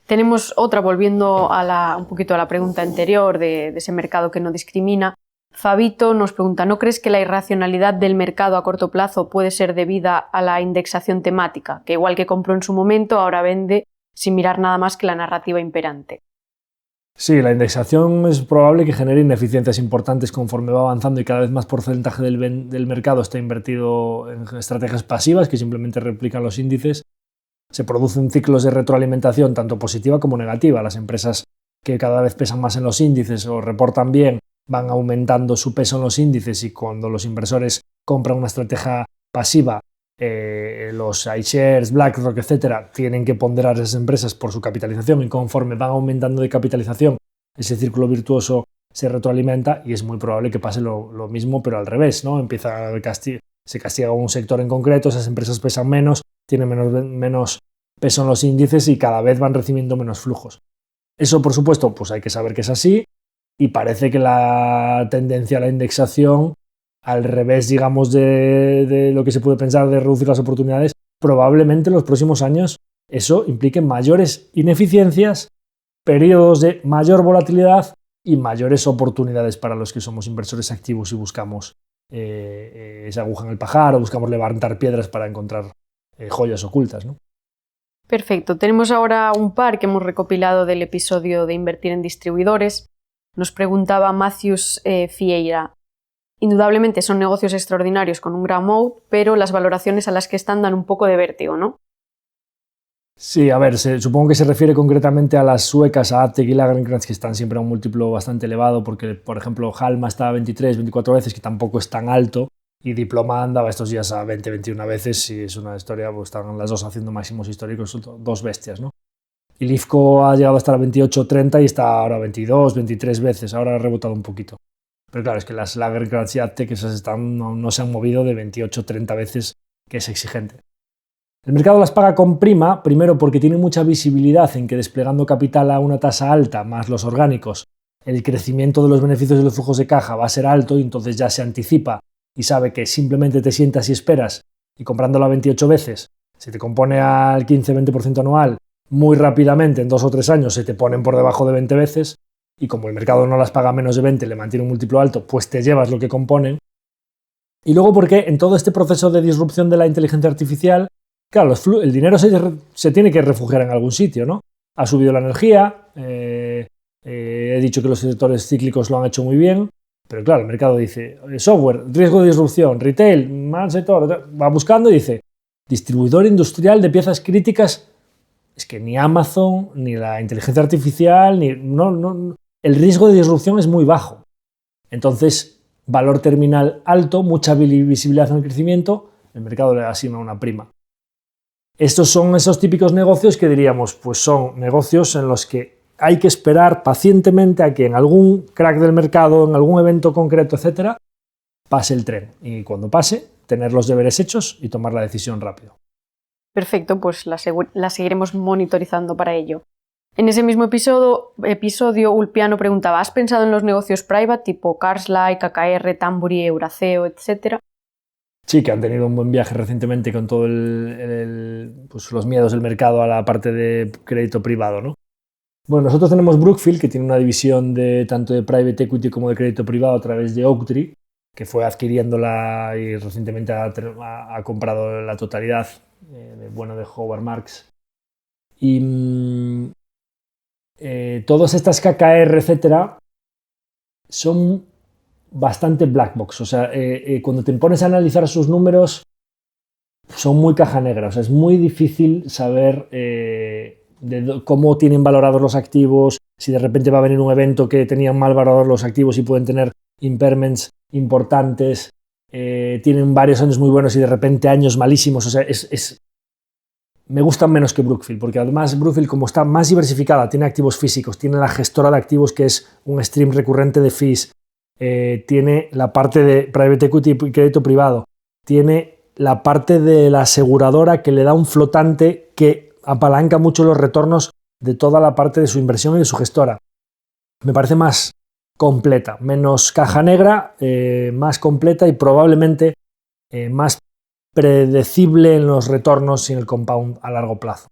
Tenemos otra, volviendo un poquito a la pregunta anterior de ese mercado que no discrimina. Fabito nos pregunta, ¿no crees que la irracionalidad del mercado a corto plazo puede ser debida a la indexación temática, que igual que compró en su momento, ahora vende sin mirar nada más que la narrativa imperante? Sí, la indexación es probable que genere ineficiencias importantes conforme va avanzando y cada vez más porcentaje del mercado está invertido en estrategias pasivas que simplemente replican los índices. Se producen ciclos de retroalimentación tanto positiva como negativa. Las empresas que cada vez pesan más en los índices o reportan bien van aumentando su peso en los índices y cuando los inversores compran una estrategia pasiva, los iShares, BlackRock, etcétera, tienen que ponderar esas empresas por su capitalización y conforme van aumentando de capitalización, ese círculo virtuoso se retroalimenta y es muy probable que pase lo mismo, pero al revés, ¿no? Se castiga un sector en concreto, esas empresas pesan menos, tienen menos peso en los índices y cada vez van recibiendo menos flujos. Eso, por supuesto, pues hay que saber que es así y parece que la tendencia a la indexación, al revés, digamos, de lo que se puede pensar de reducir las oportunidades, probablemente en los próximos años eso implique mayores ineficiencias, periodos de mayor volatilidad y mayores oportunidades para los que somos inversores activos y buscamos esa aguja en el pajar o buscamos levantar piedras para encontrar joyas ocultas, ¿no? Perfecto. Tenemos ahora un par que hemos recopilado del episodio de Invertir en Distribuidores. Nos preguntaba Matthews Fieira. Indudablemente son negocios extraordinarios con un gran moat, pero las valoraciones a las que están dan un poco de vértigo, ¿no? Sí, a ver, supongo que se refiere concretamente a las suecas, a Aptec y Lagercrantz, que están siempre a un múltiplo bastante elevado, porque, por ejemplo, Halma está a 23, 24 veces, que tampoco es tan alto, y Diploma andaba estos días a 20, 21 veces, y es una historia, pues están las dos haciendo máximos históricos, son dos bestias, ¿no? Y Lifco ha llegado a estar a 28, 30 y está ahora a 22, 23 veces, ahora ha rebotado un poquito. Pero claro, es que las Lagercrantz y Aptec esas no se han movido de 28, 30 veces, que es exigente. El mercado las paga con prima, primero porque tiene mucha visibilidad en que desplegando capital a una tasa alta, más los orgánicos, el crecimiento de los beneficios de los flujos de caja va a ser alto y entonces ya se anticipa y sabe que simplemente te sientas y esperas y comprándola 28 veces, si te compone al 15-20% anual, muy rápidamente en 2 o 3 años se te ponen por debajo de 20 veces y como el mercado no las paga menos de 20, le mantiene un múltiplo alto, pues te llevas lo que componen. Y luego porque en todo este proceso de disrupción de la inteligencia artificial, claro, el dinero se tiene que refugiar en algún sitio, ¿no? Ha subido la energía, he dicho que los sectores cíclicos lo han hecho muy bien, pero claro, el mercado dice, software, riesgo de disrupción, retail, mal sector, va buscando y dice, distribuidor industrial de piezas críticas, es que ni Amazon, ni la inteligencia artificial, el riesgo de disrupción es muy bajo. Entonces, valor terminal alto, mucha visibilidad en el crecimiento, el mercado le asigna una prima. Estos son esos típicos negocios que diríamos, pues son negocios en los que hay que esperar pacientemente a que en algún crack del mercado, en algún evento concreto, etcétera, pase el tren. Y cuando pase, tener los deberes hechos y tomar la decisión rápido. Perfecto, pues la seguiremos monitorizando para ello. En ese mismo episodio Ulpiano preguntaba, ¿has pensado en los negocios private tipo Carlsberg, KKR, Tamburi, Euraceo, etcétera? Sí, que han tenido un buen viaje recientemente con todo pues los miedos del mercado a la parte de crédito privado, ¿no? Bueno, nosotros tenemos Brookfield, que tiene una división tanto de private equity como de crédito privado a través de Oaktree, que fue adquiriéndola y recientemente ha comprado la totalidad de Howard Marks. Y todas estas KKR, etcétera, son bastante black box. O sea, cuando te pones a analizar sus números, son muy caja negra. O sea, es muy difícil saber cómo tienen valorados los activos, si de repente va a venir un evento que tenían mal valorados los activos y pueden tener impairments importantes, tienen varios años muy buenos y de repente años malísimos. O sea, me gustan menos que Brookfield, porque además Brookfield, como está más diversificada, tiene activos físicos, tiene la gestora de activos que es un stream recurrente de fees, tiene la parte de private equity y crédito privado, tiene la parte de la aseguradora que le da un flotante que apalanca mucho los retornos de toda la parte de su inversión y de su gestora. Me parece más completa, menos caja negra, más completa y probablemente más predecible en los retornos y en el compound a largo plazo.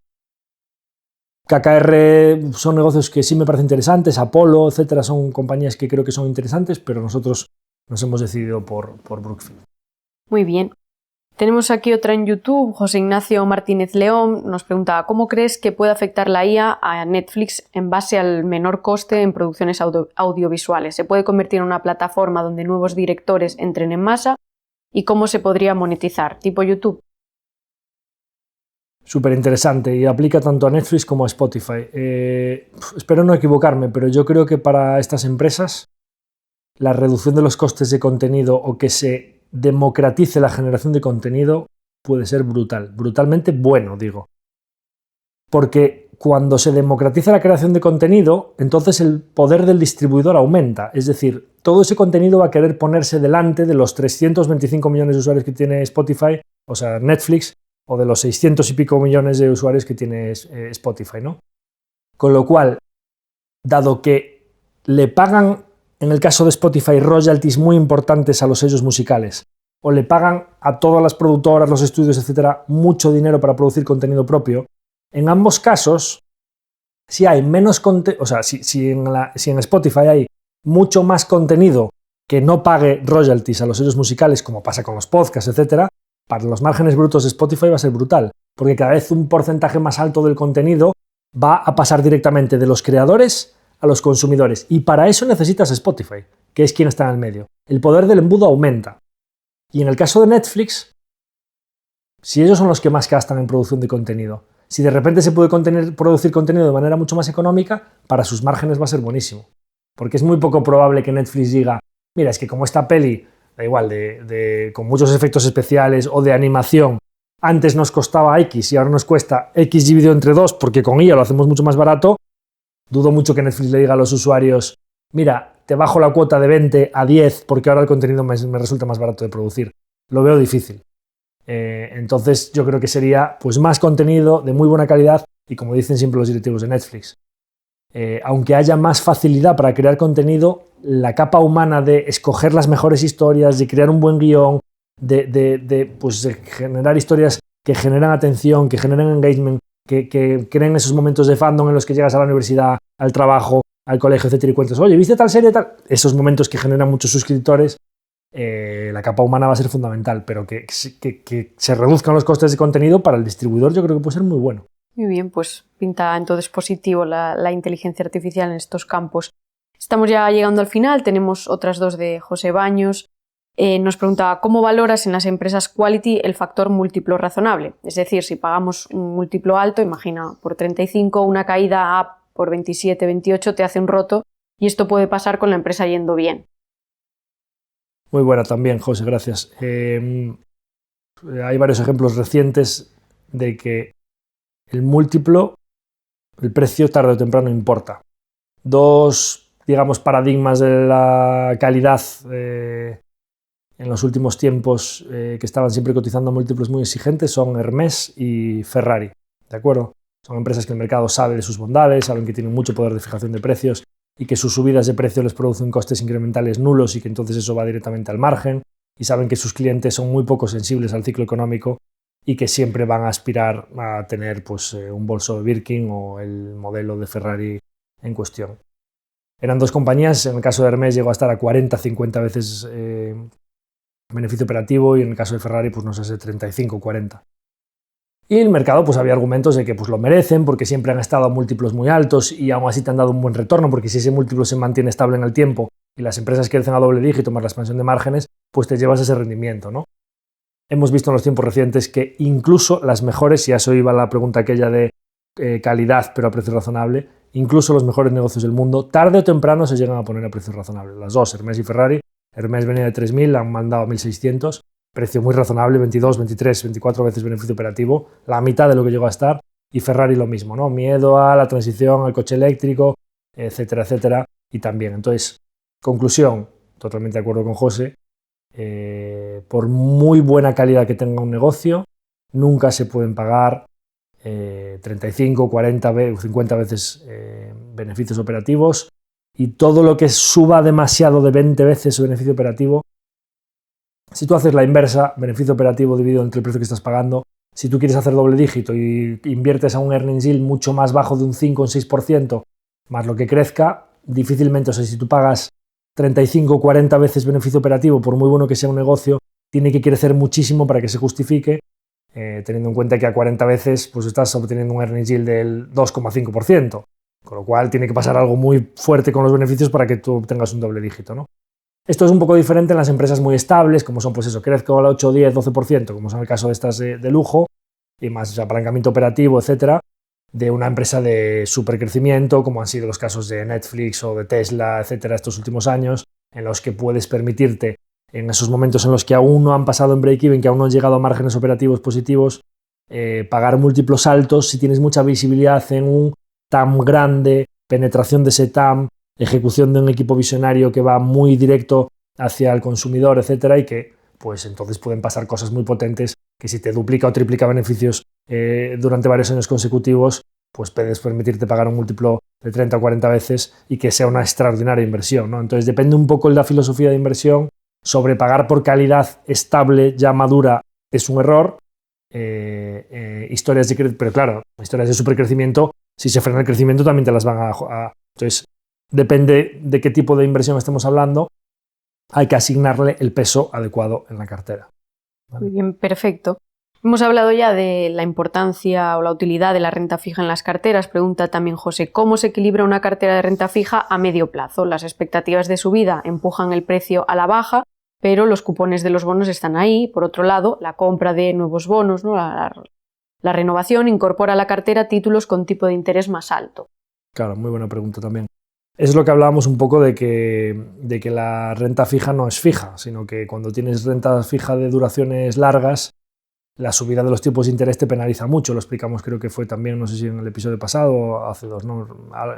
KKR son negocios que sí me parecen interesantes, Apollo, etcétera, son compañías que creo que son interesantes, pero nosotros nos hemos decidido por Brookfield. Muy bien. Tenemos aquí otra en YouTube. José Ignacio Martínez León nos pregunta: ¿cómo crees que puede afectar la IA a Netflix en base al menor coste en producciones audiovisuales? ¿Se puede convertir en una plataforma donde nuevos directores entren en masa? ¿Y cómo se podría monetizar? ¿Tipo YouTube? Súper interesante y aplica tanto a Netflix como a Spotify. Espero no equivocarme, pero yo creo que para estas empresas la reducción de los costes de contenido o que se democratice la generación de contenido puede ser brutal, brutalmente bueno, digo. Porque cuando se democratiza la creación de contenido, entonces el poder del distribuidor aumenta. Es decir, todo ese contenido va a querer ponerse delante de los 325 millones de usuarios que tiene Spotify, o sea, Netflix, o de los 600 y pico millones de usuarios que tiene Spotify, ¿no? Con lo cual, dado que le pagan, en el caso de Spotify, royalties muy importantes a los sellos musicales, o le pagan a todas las productoras, los estudios, etcétera, mucho dinero para producir contenido propio, en ambos casos, si hay menos contenido, o sea, si en Spotify hay mucho más contenido que no pague royalties a los sellos musicales, como pasa con los podcasts, etcétera, para los márgenes brutos de Spotify va a ser brutal, porque cada vez un porcentaje más alto del contenido va a pasar directamente de los creadores a los consumidores, y para eso necesitas Spotify, que es quien está en el medio. El poder del embudo aumenta. Y en el caso de Netflix, si ellos son los que más gastan en producción de contenido, si de repente se puede producir contenido de manera mucho más económica, para sus márgenes va a ser buenísimo. Porque es muy poco probable que Netflix diga: mira, es que como esta peli, da igual, con muchos efectos especiales o de animación, antes nos costaba X y ahora nos cuesta X dividido entre 2 porque con ella lo hacemos mucho más barato, dudo mucho que Netflix le diga a los usuarios: mira, te bajo la cuota de 20 a 10 porque ahora el contenido me resulta más barato de producir. Lo veo difícil. Entonces yo creo que sería pues más contenido de muy buena calidad y, como dicen siempre los directivos de Netflix, aunque haya más facilidad para crear contenido, la capa humana de escoger las mejores historias, de crear un buen guión, de generar historias que generan atención, que generan engagement, que creen esos momentos de fandom en los que llegas a la universidad, al trabajo, al colegio, etcétera, y cuentas: oye, ¿viste tal serie? Tal? Esos momentos que generan muchos suscriptores, la capa humana va a ser fundamental, pero que se reduzcan los costes de contenido para el distribuidor, yo creo que puede ser muy bueno. Muy bien, pues pinta entonces positivo la inteligencia artificial en estos campos. Estamos ya llegando al final, tenemos otras dos de José Baños. Nos preguntaba: ¿cómo valoras en las empresas quality el factor múltiplo razonable? Es decir, si pagamos un múltiplo alto, imagina por 35, una caída a por 27, 28 te hace un roto, y esto puede pasar con la empresa yendo bien. Muy buena también, José, gracias. Hay varios ejemplos recientes de que el múltiplo, el precio tarde o temprano importa. Dos, digamos, paradigmas de la calidad en los últimos tiempos que estaban siempre cotizando a múltiplos muy exigentes son Hermès y Ferrari, ¿de acuerdo? Son empresas que el mercado sabe de sus bondades, saben que tienen mucho poder de fijación de precios y que sus subidas de precio les producen costes incrementales nulos y que entonces eso va directamente al margen. y saben que sus clientes son muy poco sensibles al ciclo económico y que siempre van a aspirar a tener pues, un bolso de Birkin o el modelo de Ferrari en cuestión. Eran dos compañías, en el caso de Hermès llegó a estar a 40-50 veces beneficio operativo y en el caso de Ferrari pues no sé, 35-40. Y en el mercado pues había argumentos de que pues lo merecen porque siempre han estado a múltiplos muy altos y aún así te han dado un buen retorno, porque si ese múltiplo se mantiene estable en el tiempo y las empresas crecen a doble dígito más la expansión de márgenes, pues te llevas ese rendimiento, ¿no? Hemos visto en los tiempos recientes que incluso las mejores, y a eso iba la pregunta aquella de calidad pero a precio razonable, incluso los mejores negocios del mundo, tarde o temprano se llegan a poner a precio razonable. Las dos, Hermès y Ferrari. Hermès venía de 3.000, han mandado a 1.600, precio muy razonable, 22, 23, 24 veces beneficio operativo, la mitad de lo que llegó a estar, y Ferrari lo mismo, ¿no? Miedo a la transición al coche eléctrico, etcétera, etcétera, y también. Entonces, conclusión, totalmente de acuerdo con José, por muy buena calidad que tenga un negocio, nunca se pueden pagar 35, 40, 50 veces beneficios operativos, y todo lo que suba demasiado de 20 veces su beneficio operativo, si tú haces la inversa, beneficio operativo dividido entre el precio que estás pagando, si tú quieres hacer doble dígito y inviertes a un earnings yield mucho más bajo de un 5 o un 6%, más lo que crezca, difícilmente, o sea, si tú pagas 35 o 40 veces beneficio operativo, por muy bueno que sea un negocio, tiene que crecer muchísimo para que se justifique, teniendo en cuenta que a 40 veces pues estás obteniendo un earnings yield del 2,5%, con lo cual tiene que pasar algo muy fuerte con los beneficios para que tú obtengas un doble dígito, ¿no? Esto es un poco diferente en las empresas muy estables, como son, pues eso, crezco al 8, 10, 12%, como son el caso de estas de lujo, y más apalancamiento operativo, etcétera, de una empresa de supercrecimiento, como han sido los casos de Netflix o de Tesla, etcétera, estos últimos años, en los que puedes permitirte, en esos momentos en los que aún no han pasado en break-even, que aún no han llegado a márgenes operativos positivos, pagar múltiplos altos si tienes mucha visibilidad en un TAM grande, penetración de ese TAM, ejecución de un equipo visionario que va muy directo hacia el consumidor, etcétera, y que pues entonces pueden pasar cosas muy potentes que si te duplica o triplica beneficios durante varios años consecutivos, pues puedes permitirte pagar un múltiplo de 30 o 40 veces y que sea una extraordinaria inversión, ¿no? Entonces depende un poco de la filosofía de inversión. Sobrepagar por calidad estable, ya madura, es un error. Historias de, pero claro, historias de supercrecimiento, si se frena el crecimiento también te las van a... Entonces, depende de qué tipo de inversión estemos hablando, hay que asignarle el peso adecuado en la cartera. ¿Vale? Muy bien, perfecto. Hemos hablado ya de la importancia o la utilidad de la renta fija en las carteras. Pregunta también José, ¿cómo se equilibra una cartera de renta fija a medio plazo? Las expectativas de subida empujan el precio a la baja, pero los cupones de los bonos están ahí. Por otro lado, la compra de nuevos bonos, ¿no? La renovación incorpora a la cartera títulos con tipo de interés más alto. Claro, muy buena pregunta también. Es lo que hablábamos un poco de que la renta fija no es fija, sino que cuando tienes renta fija de duraciones largas, la subida de los tipos de interés te penaliza mucho. Lo explicamos, creo que fue también, no sé si en el episodio pasado o hace dos, ¿no?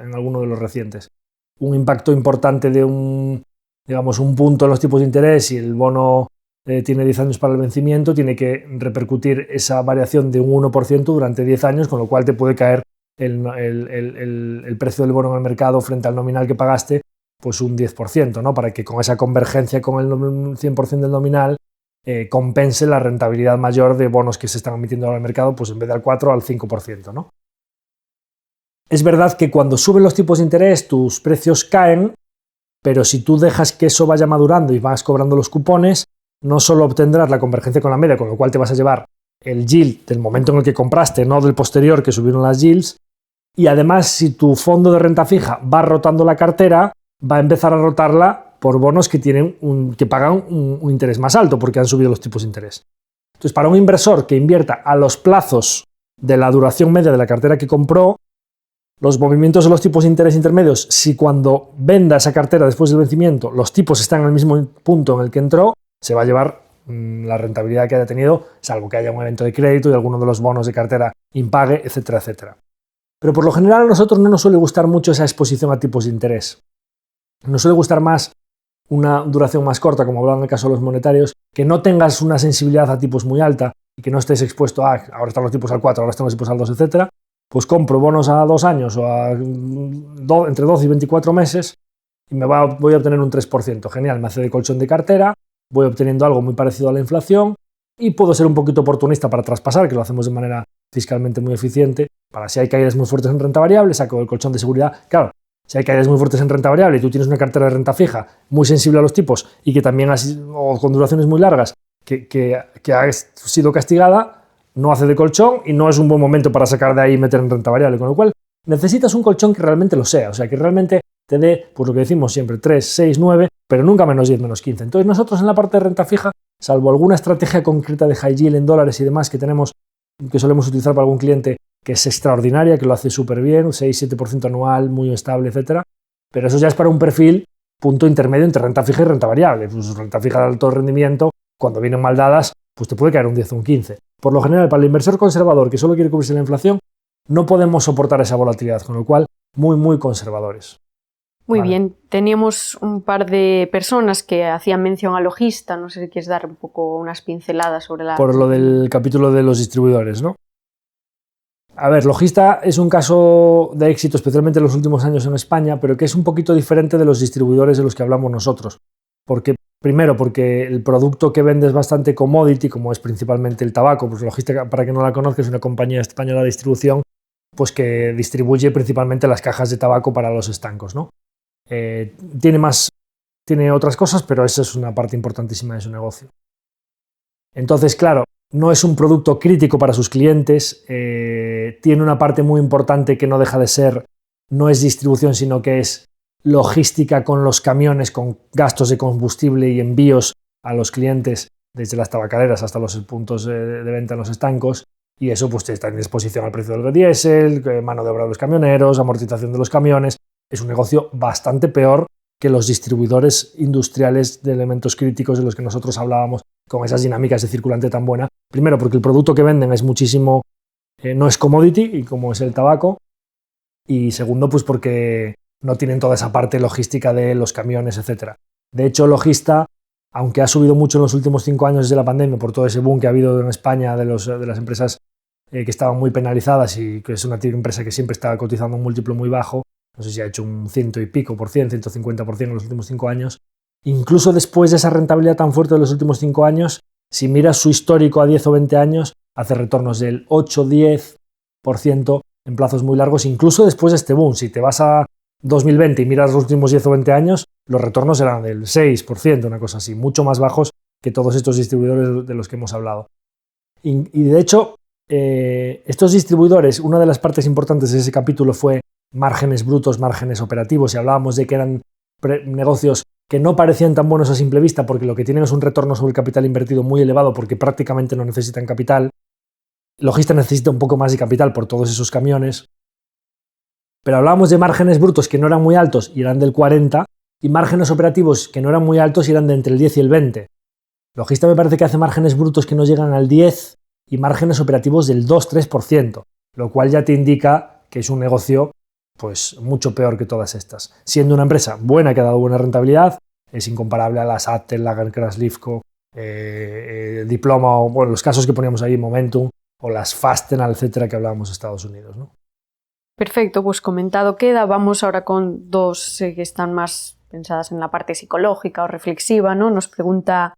En alguno de los recientes. Un impacto importante de un punto en los tipos de interés, y el bono tiene 10 años para el vencimiento, tiene que repercutir esa variación de un 1% durante 10 años, con lo cual te puede caer el precio del bono en el mercado frente al nominal que pagaste, pues un 10%, ¿no? Para que con esa convergencia con el 100% del nominal compense la rentabilidad mayor de bonos que se están emitiendo ahora en el mercado, pues en vez del 4 al 5%, ¿no? Es verdad que cuando suben los tipos de interés tus precios caen, pero si tú dejas que eso vaya madurando y vas cobrando los cupones, no solo obtendrás la convergencia con la media, con lo cual te vas a llevar el yield del momento en el que compraste, no del posterior que subieron las yields, y además si tu fondo de renta fija va rotando la cartera, va a empezar a rotarla por bonos que pagan un interés más alto porque han subido los tipos de interés. Entonces, para un inversor que invierta a los plazos de la duración media de la cartera que compró, los movimientos de los tipos de interés intermedios, si cuando venda esa cartera después del vencimiento los tipos están en el mismo punto en el que entró, se va a llevar la rentabilidad que haya tenido, salvo que haya un evento de crédito y alguno de los bonos de cartera impague, etcétera, etcétera. Pero por lo general a nosotros no nos suele gustar mucho esa exposición a tipos de interés. Nos suele gustar más una duración más corta, como hablaba en el caso de los monetarios, que no tengas una sensibilidad a tipos muy alta y que no estés expuesto a ahora están los tipos al 4, ahora están los tipos al 2, etcétera. Pues compro bonos a 2 años o entre 12 y 24 meses y voy a obtener un 3%. Genial, me hace de colchón de cartera, voy obteniendo algo muy parecido a la inflación y puedo ser un poquito oportunista para traspasar, que lo hacemos de manera fiscalmente muy eficiente, para si hay caídas muy fuertes en renta variable, saco el colchón de seguridad. Claro, si hay caídas muy fuertes en renta variable y tú tienes una cartera de renta fija muy sensible a los tipos y que también o con duraciones muy largas, que ha sido castigada, no hace de colchón y no es un buen momento para sacar de ahí y meter en renta variable, con lo cual necesitas un colchón que realmente lo sea, o sea, que realmente te dé, pues lo que decimos siempre, 3, 6, 9, pero nunca menos 10, menos 15. Entonces nosotros en la parte de renta fija, salvo alguna estrategia concreta de high yield en dólares y demás que tenemos, que solemos utilizar para algún cliente, que es extraordinaria, que lo hace súper bien, 6-7% anual, muy estable, etcétera, pero eso ya es para un perfil punto intermedio entre renta fija y renta variable. Pues renta fija de alto rendimiento, cuando vienen mal dadas, pues te puede caer un 10 o un 15. Por lo general, para el inversor conservador que solo quiere cubrirse la inflación, no podemos soportar esa volatilidad, con lo cual, muy, muy conservadores. Muy bien, teníamos un par de personas que hacían mención a Logista, no sé si quieres dar un poco unas pinceladas sobre la... Por lo del capítulo de los distribuidores, ¿no? A ver, Logista es un caso de éxito, especialmente en los últimos años en España, pero que es un poquito diferente de los distribuidores de los que hablamos nosotros. Primero, porque el producto que vende es bastante commodity, como es principalmente el tabaco. Pues Logista, para que no la conozca, es una compañía española de distribución, pues que distribuye principalmente las cajas de tabaco para los estancos, ¿no? Tiene otras cosas, pero esa es una parte importantísima de su negocio. Entonces, claro, no es un producto crítico para sus clientes, tiene una parte muy importante que no deja de ser, no es distribución, sino que es logística con los camiones, con gastos de combustible y envíos a los clientes, desde las tabacaleras hasta los puntos de venta en los estancos, y eso pues está en exposición al precio del diésel, mano de obra de los camioneros, amortización de los camiones. Es un negocio bastante peor que los distribuidores industriales de elementos críticos de los que nosotros hablábamos, con esas dinámicas de circulante tan buena. Primero, porque el producto que venden es muchísimo, no es commodity, y como es el tabaco, y segundo, pues porque no tienen toda esa parte logística de los camiones, etc. De hecho, Logista, aunque ha subido mucho en los últimos 5 años desde la pandemia por todo ese boom que ha habido en España de las empresas que estaban muy penalizadas y que es una empresa que siempre está cotizando un múltiplo muy bajo, no sé si ha hecho un 100 y pico por cien, 150% en los últimos 5 años, incluso después de esa rentabilidad tan fuerte de los últimos 5 años, si miras su histórico a 10 o 20 años, hace retornos del 8-10% en plazos muy largos, incluso después de este boom. Si te vas a 2020 y miras los últimos 10 o 20 años, los retornos eran del 6%, una cosa así, mucho más bajos que todos estos distribuidores de los que hemos hablado. Y de hecho, estos distribuidores, una de las partes importantes de ese capítulo fue márgenes brutos, márgenes operativos, y hablábamos de que eran negocios que no parecían tan buenos a simple vista porque lo que tienen es un retorno sobre el capital invertido muy elevado porque prácticamente no necesitan capital. Logista necesita un poco más de capital por todos esos camiones. Pero hablábamos de márgenes brutos que no eran muy altos y eran del 40%, y márgenes operativos que no eran muy altos y eran de entre el 10 y el 20%. Logista me parece que hace márgenes brutos que no llegan al 10% y márgenes operativos del 2-3%, lo cual ya te indica que es un negocio pues mucho peor que todas estas. Siendo una empresa buena que ha dado buena rentabilidad, es incomparable a las Aptel, Lagercrantz, Lifco, Diploma, o bueno, los casos que poníamos ahí, Momentum, o las Fastenal, etcétera, que hablábamos de Estados Unidos, ¿no? Perfecto, pues comentado queda. Vamos ahora con dos que están más pensadas en la parte psicológica o reflexiva, ¿no? Nos pregunta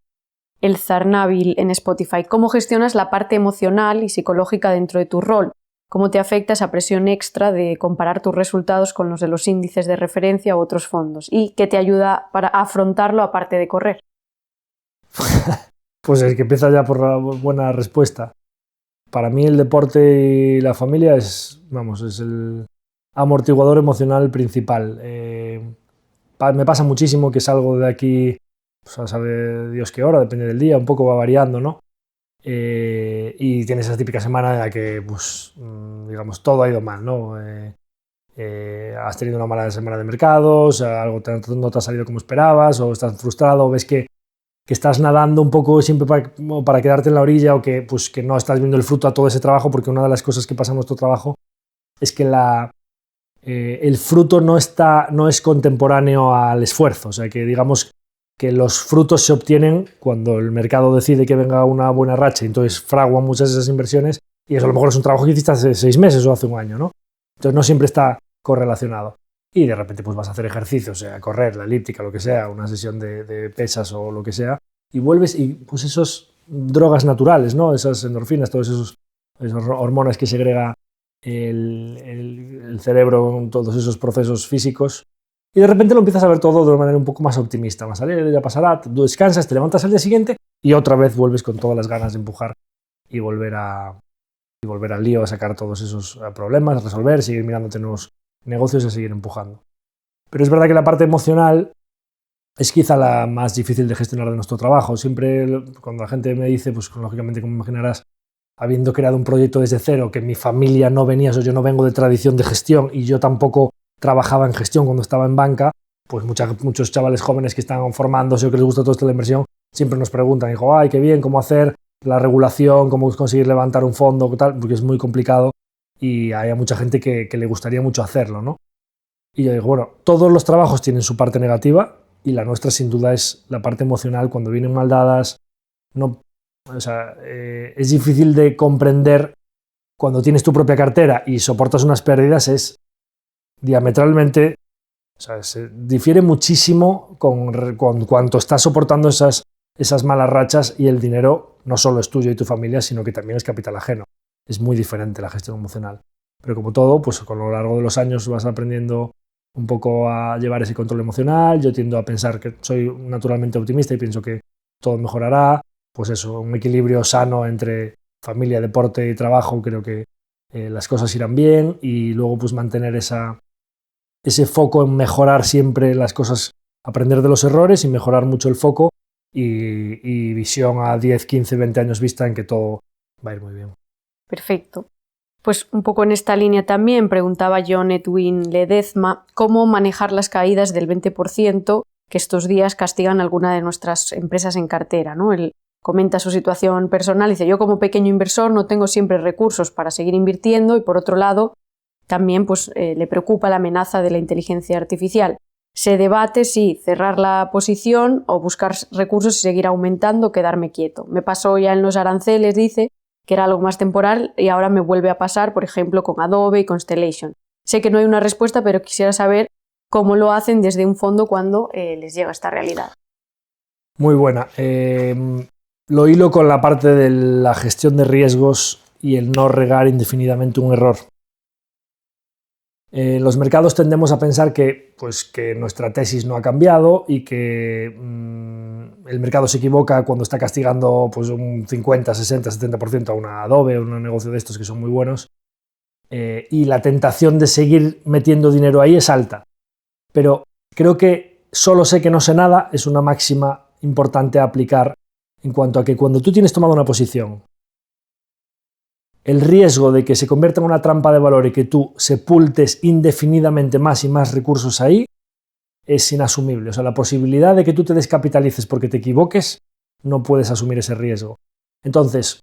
el Zarnabil en Spotify: ¿cómo gestionas la parte emocional y psicológica dentro de tu rol? ¿Cómo te afecta esa presión extra de comparar tus resultados con los de los índices de referencia u otros fondos? ¿Y qué te ayuda para afrontarlo aparte de correr? Pues el que empieza ya por la buena respuesta. Para mí el deporte y la familia es el amortiguador emocional principal. Me pasa muchísimo que salgo de aquí, pues a saber Dios qué hora, depende del día, un poco va variando, ¿no? Y tienes esa típica semana en la que, pues, digamos, todo ha ido mal, ¿no? Has tenido una mala semana de mercados, algo no te ha salido como esperabas, o estás frustrado, o ves que estás nadando un poco siempre para quedarte en la orilla, o que no estás viendo el fruto a todo ese trabajo, porque una de las cosas que pasa en nuestro trabajo es que el fruto no es contemporáneo al esfuerzo. O sea, que digamos que los frutos se obtienen cuando el mercado decide que venga una buena racha, y entonces fraguan muchas de esas inversiones, y eso a lo mejor es un trabajo que hiciste hace 6 meses o hace un año, ¿no? Entonces no siempre está correlacionado. Y de repente pues vas a hacer ejercicio, o sea, correr, la elíptica, lo que sea, una sesión de pesas o lo que sea, y vuelves y pues esas drogas naturales, ¿no? Esas endorfinas, todas esas hormonas que segrega el cerebro con todos esos procesos físicos, y de repente lo empiezas a ver todo de una manera un poco más optimista, más alegre, ya pasará, tú descansas, te levantas al día siguiente y otra vez vuelves con todas las ganas de empujar y volver al lío, a sacar todos esos problemas, a resolver, seguir mirándote nuevos negocios y a seguir empujando. Pero es verdad que la parte emocional es quizá la más difícil de gestionar de nuestro trabajo. Siempre cuando la gente me dice, pues lógicamente, como imaginarás, habiendo creado un proyecto desde cero, que mi familia no venía, yo no vengo de tradición de gestión y yo tampoco trabajaba en gestión cuando estaba en banca, pues muchos chavales jóvenes que están formándose o que les gusta todo esto de la inversión, siempre nos preguntan, digo, ay, qué bien, cómo hacer la regulación, cómo conseguir levantar un fondo, tal, porque es muy complicado y hay mucha gente que le gustaría mucho hacerlo, ¿no? Y yo digo, bueno, todos los trabajos tienen su parte negativa y la nuestra sin duda es la parte emocional. Cuando vienen mal dadas, no, o sea, es difícil de comprender cuando tienes tu propia cartera y soportas unas pérdidas, es diametralmente, o sea, se difiere muchísimo con cuánto estás soportando esas malas rachas y el dinero no solo es tuyo y tu familia, sino que también es capital ajeno. Es muy diferente la gestión emocional. Pero como todo, pues con lo largo de los años vas aprendiendo un poco a llevar ese control emocional. Yo tiendo a pensar que soy naturalmente optimista y pienso que todo mejorará. Pues eso, un equilibrio sano entre familia, deporte y trabajo, creo que las cosas irán bien y luego pues mantener ese foco en mejorar siempre las cosas, aprender de los errores y mejorar mucho el foco y visión a 10, 15, 20 años vista en que todo va a ir muy bien. Perfecto. Pues un poco en esta línea también preguntaba John Edwin Ledezma cómo manejar las caídas del 20% que estos días castigan alguna de nuestras empresas en cartera, ¿no? Él comenta su situación personal, dice, yo como pequeño inversor no tengo siempre recursos para seguir invirtiendo y por otro lado también pues, le preocupa la amenaza de la inteligencia artificial. Se debate si cerrar la posición o buscar recursos y seguir aumentando o quedarme quieto. Me pasó ya en los aranceles, dice, que era algo más temporal y ahora me vuelve a pasar, por ejemplo, con Adobe y Constellation. Sé que no hay una respuesta, pero quisiera saber cómo lo hacen desde un fondo cuando les llega esta realidad. Muy buena. Lo hilo con la parte de la gestión de riesgos y el no regar indefinidamente un error. En los mercados tendemos a pensar que nuestra tesis no ha cambiado y que el mercado se equivoca cuando está castigando pues, un 50, 60, 70% a una Adobe o un negocio de estos que son muy buenos y la tentación de seguir metiendo dinero ahí es alta. Pero creo que solo sé que no sé nada es una máxima importante a aplicar en cuanto a que cuando tú tienes tomado una posición, el riesgo de que se convierta en una trampa de valor y que tú sepultes indefinidamente más y más recursos ahí es inasumible. O sea, la posibilidad de que tú te descapitalices porque te equivoques, no puedes asumir ese riesgo. Entonces,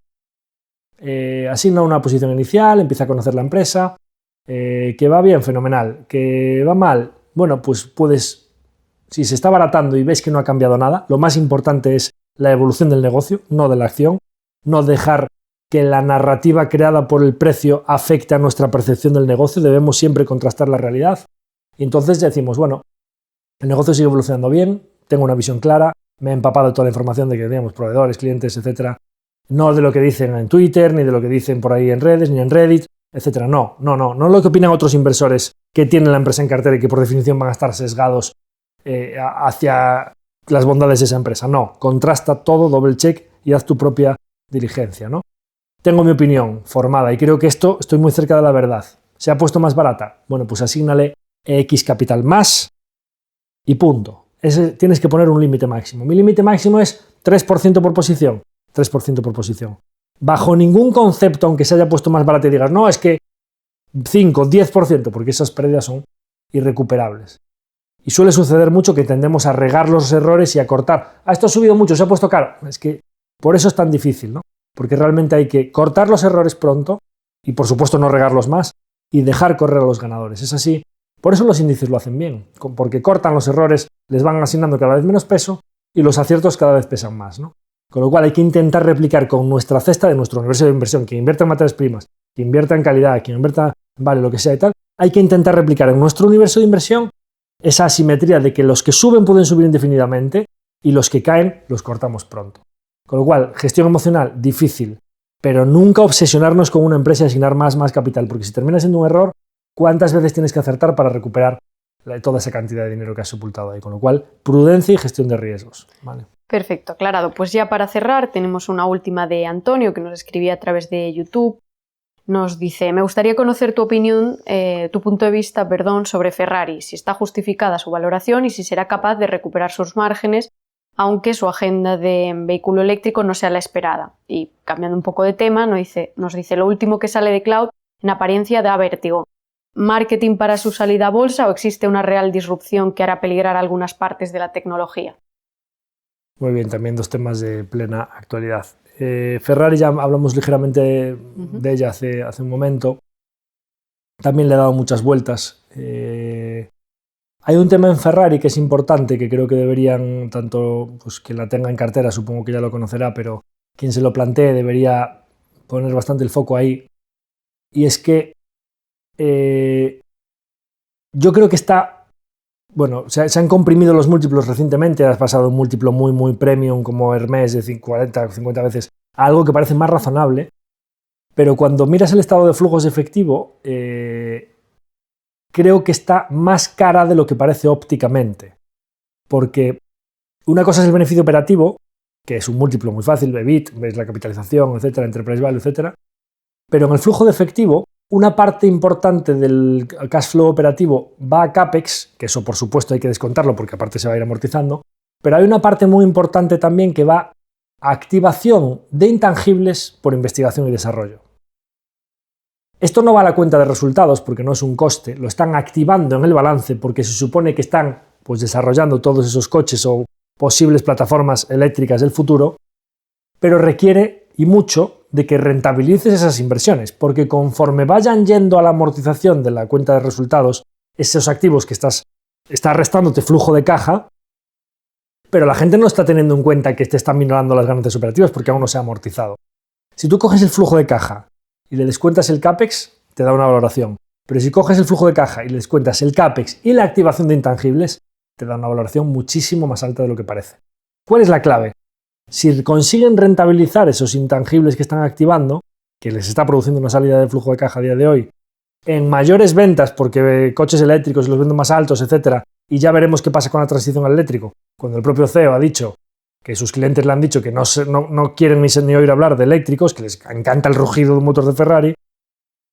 asigna una posición inicial, empieza a conocer la empresa, que va bien, fenomenal, que va mal, bueno, pues puedes, si se está abaratando y ves que no ha cambiado nada, lo más importante es la evolución del negocio, no de la acción, no dejar que la narrativa creada por el precio afecte a nuestra percepción del negocio, debemos siempre contrastar la realidad. Y entonces decimos, bueno, el negocio sigue evolucionando bien, tengo una visión clara, me he empapado de toda la información de que teníamos proveedores, clientes, etcétera, no de lo que dicen en Twitter, ni de lo que dicen por ahí en redes, ni en Reddit, etcétera. No lo que opinan otros inversores que tienen la empresa en cartera y que por definición van a estar sesgados hacia las bondades de esa empresa. No, contrasta todo, doble check y haz tu propia diligencia, ¿no? Tengo mi opinión formada y creo que estoy muy cerca de la verdad. ¿Se ha puesto más barata? Bueno, pues asígnale X capital más y punto. Tienes que poner un límite máximo. Mi límite máximo es 3% por posición. 3% por posición. Bajo ningún concepto, aunque se haya puesto más barata y digas, no, es que 5, 10%, porque esas pérdidas son irrecuperables. Y suele suceder mucho que tendemos a regar los errores y a cortar. Esto ha subido mucho, se ha puesto caro. Es que por eso es tan difícil, ¿no? Porque realmente hay que cortar los errores pronto y, por supuesto, no regarlos más y dejar correr a los ganadores. Es así. Por eso los índices lo hacen bien, porque cortan los errores, les van asignando cada vez menos peso y los aciertos cada vez pesan más, ¿no? Con lo cual hay que intentar replicar con nuestra cesta de nuestro universo de inversión, quien invierta en materias primas, quien invierta en calidad, quien invierta en vale, lo que sea y tal, hay que intentar replicar en nuestro universo de inversión esa asimetría de que los que suben pueden subir indefinidamente y los que caen los cortamos pronto. Con lo cual, gestión emocional, difícil, pero nunca obsesionarnos con una empresa y asignar más capital, porque si termina siendo un error, ¿cuántas veces tienes que acertar para recuperar toda esa cantidad de dinero que has sepultado ahí? Con lo cual, prudencia y gestión de riesgos. Vale. Perfecto, aclarado. Pues ya para cerrar, tenemos una última de Antonio, que nos escribía a través de YouTube. Nos dice: me gustaría conocer tu opinión, tu punto de vista, sobre Ferrari, si está justificada su valoración y si será capaz de recuperar sus márgenes, aunque su agenda de vehículo eléctrico no sea la esperada. Y cambiando un poco de tema, nos dice: lo último que sale de Cloud en apariencia da vértigo. ¿Marketing para su salida a bolsa o existe una real disrupción que hará peligrar algunas partes de la tecnología? Muy bien, también dos temas de plena actualidad. Ferrari, ya hablamos ligeramente de ella hace un momento. También le he dado muchas vueltas. Hay un tema en Ferrari que es importante, que creo que deberían, tanto pues, quien la tenga en cartera, supongo que ya lo conocerá, pero quien se lo plantee debería poner bastante el foco ahí. Y es que yo creo que bueno, se han comprimido los múltiplos recientemente, has pasado un múltiplo muy premium como Hermès de 40 o 50 veces a algo que parece más razonable, pero cuando miras el estado de flujos de efectivo, creo que está más cara de lo que parece ópticamente, porque una cosa es el beneficio operativo, que es un múltiplo muy fácil, EBIT, ves la capitalización, etcétera, enterprise value, etcétera, pero en el flujo de efectivo, una parte importante del cash flow operativo va a CAPEX, que eso por supuesto hay que descontarlo porque aparte se va a ir amortizando, pero hay una parte muy importante también que va a activación de intangibles por investigación y desarrollo. Esto no va a la cuenta de resultados porque no es un coste, lo están activando en el balance porque se supone que están pues, desarrollando todos esos coches o posibles plataformas eléctricas del futuro, pero requiere y mucho de que rentabilices esas inversiones, porque conforme vayan yendo a la amortización de la cuenta de resultados, esos activos que está restándote flujo de caja, pero la gente no está teniendo en cuenta que te están minorando las ganancias operativas porque aún no se ha amortizado. Si tú coges el flujo de caja y le descuentas el CAPEX, te da una valoración, pero si coges el flujo de caja y le descuentas el CAPEX y la activación de intangibles, te da una valoración muchísimo más alta de lo que parece. ¿Cuál es la clave? Si consiguen rentabilizar esos intangibles que están activando, que les está produciendo una salida de flujo de caja a día de hoy, en mayores ventas porque coches eléctricos los venden más altos, etcétera, y ya veremos qué pasa con la transición al eléctrico, cuando el propio CEO ha dicho que sus clientes le han dicho que no quieren ni oír hablar de eléctricos, que les encanta el rugido de un motor de Ferrari,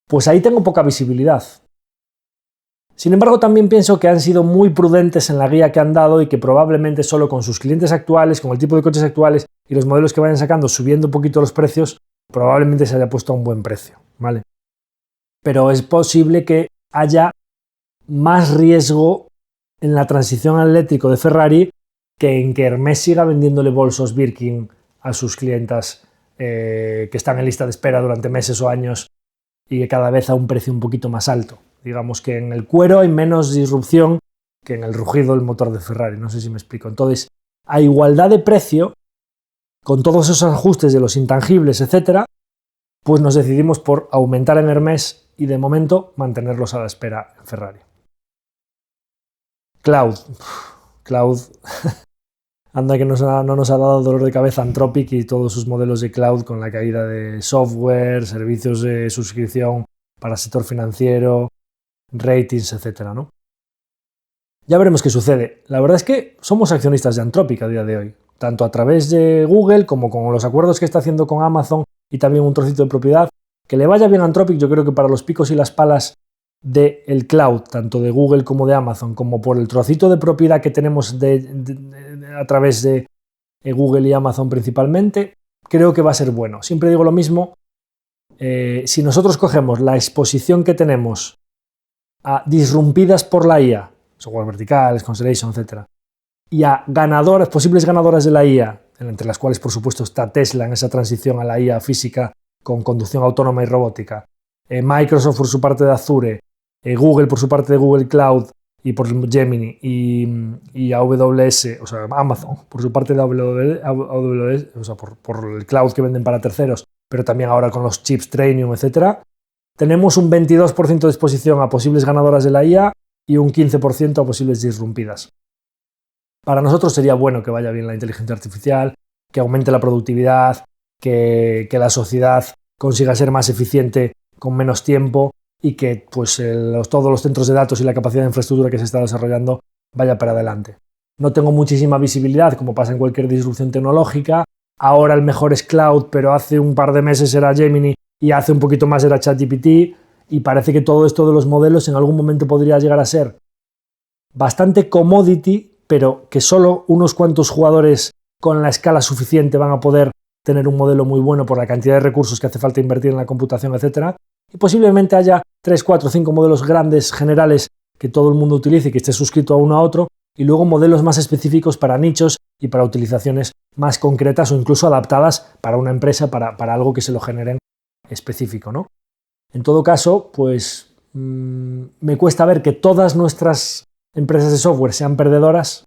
pues ahí tengo poca visibilidad. Sin embargo, también pienso que han sido muy prudentes en la guía que han dado y que probablemente solo con sus clientes actuales, con el tipo de coches actuales y los modelos que vayan sacando, subiendo un poquito los precios, probablemente se haya puesto a un buen precio, ¿vale? Pero es posible que haya más riesgo en la transición al eléctrico de Ferrari que en que Hermès siga vendiéndole bolsos Birkin a sus clientas que están en lista de espera durante meses o años y que cada vez a un precio un poquito más alto. Digamos que en el cuero hay menos disrupción que en el rugido del motor de Ferrari, no sé si me explico. Entonces, a igualdad de precio, con todos esos ajustes de los intangibles, etcétera, pues nos decidimos por aumentar en Hermès y de momento mantenerlos a la espera en Ferrari. Cloud. Anda que no nos ha dado dolor de cabeza Anthropic y todos sus modelos de cloud con la caída de software, servicios de suscripción para el sector financiero, ratings, etcétera, ¿no? Ya veremos qué sucede. La verdad es que somos accionistas de Anthropic a día de hoy, tanto a través de Google como con los acuerdos que está haciendo con Amazon y también un trocito de propiedad. Que le vaya bien a Anthropic, yo creo que para los picos y las palas del cloud, tanto de Google como de Amazon, como por el trocito de propiedad que tenemos a través de Google y Amazon principalmente, creo que va a ser bueno. Siempre digo lo mismo, si nosotros cogemos la exposición que tenemos a disrumpidas por la IA, software verticales, Constellation, etc., y a posibles ganadoras de la IA, entre las cuales por supuesto está Tesla en esa transición a la IA física con conducción autónoma y robótica, Microsoft por su parte de Azure, Google por su parte de Google Cloud y por Gemini y AWS, o sea, Amazon por su parte de AWS, o sea, por el cloud que venden para terceros, pero también ahora con los chips Trainium, etcétera, tenemos un 22% de exposición a posibles ganadoras de la IA y un 15% a posibles disrumpidas. Para nosotros sería bueno que vaya bien la inteligencia artificial, que aumente la productividad, que la sociedad consiga ser más eficiente con menos tiempo y que pues, todos los centros de datos y la capacidad de infraestructura que se está desarrollando vaya para adelante. No tengo muchísima visibilidad, como pasa en cualquier disrupción tecnológica. Ahora el mejor es Cloud, pero hace un par de meses era Gemini y hace un poquito más era ChatGPT, y parece que todo esto de los modelos en algún momento podría llegar a ser bastante commodity, pero que solo unos cuantos jugadores con la escala suficiente van a poder tener un modelo muy bueno por la cantidad de recursos que hace falta invertir en la computación, etc. Y posiblemente haya 3, 4, 5 modelos grandes generales que todo el mundo utilice y que esté suscrito a uno a otro, y luego modelos más específicos para nichos y para utilizaciones más concretas o incluso adaptadas para una empresa, para algo que se lo generen específico, ¿no? En todo caso, pues me cuesta ver que todas nuestras empresas de software sean perdedoras,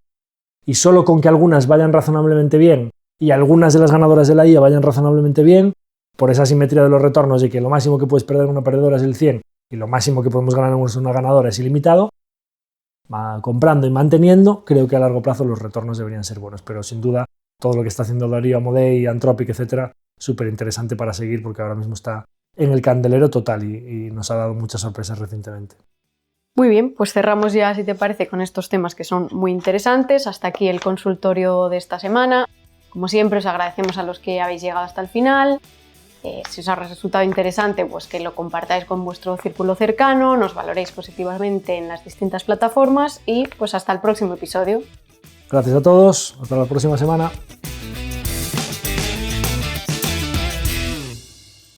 y solo con que algunas vayan razonablemente bien y algunas de las ganadoras de la IA vayan razonablemente bien, por esa simetría de los retornos de que lo máximo que puedes perder en una perdedora es el 100 y lo máximo que podemos ganar en una ganadora es ilimitado, comprando y manteniendo, creo que a largo plazo los retornos deberían ser buenos. Pero sin duda, todo lo que está haciendo Darío Amodei, Anthropic, etcétera, súper interesante para seguir, porque ahora mismo está en el candelero total y nos ha dado muchas sorpresas recientemente. Muy bien, pues cerramos ya, si te parece, con estos temas que son muy interesantes. Hasta aquí el consultorio de esta semana. Como siempre, os agradecemos a los que habéis llegado hasta el final. Si os ha resultado interesante, pues que lo compartáis con vuestro círculo cercano, nos valoréis positivamente en las distintas plataformas y pues hasta el próximo episodio. Gracias a todos, hasta la próxima semana.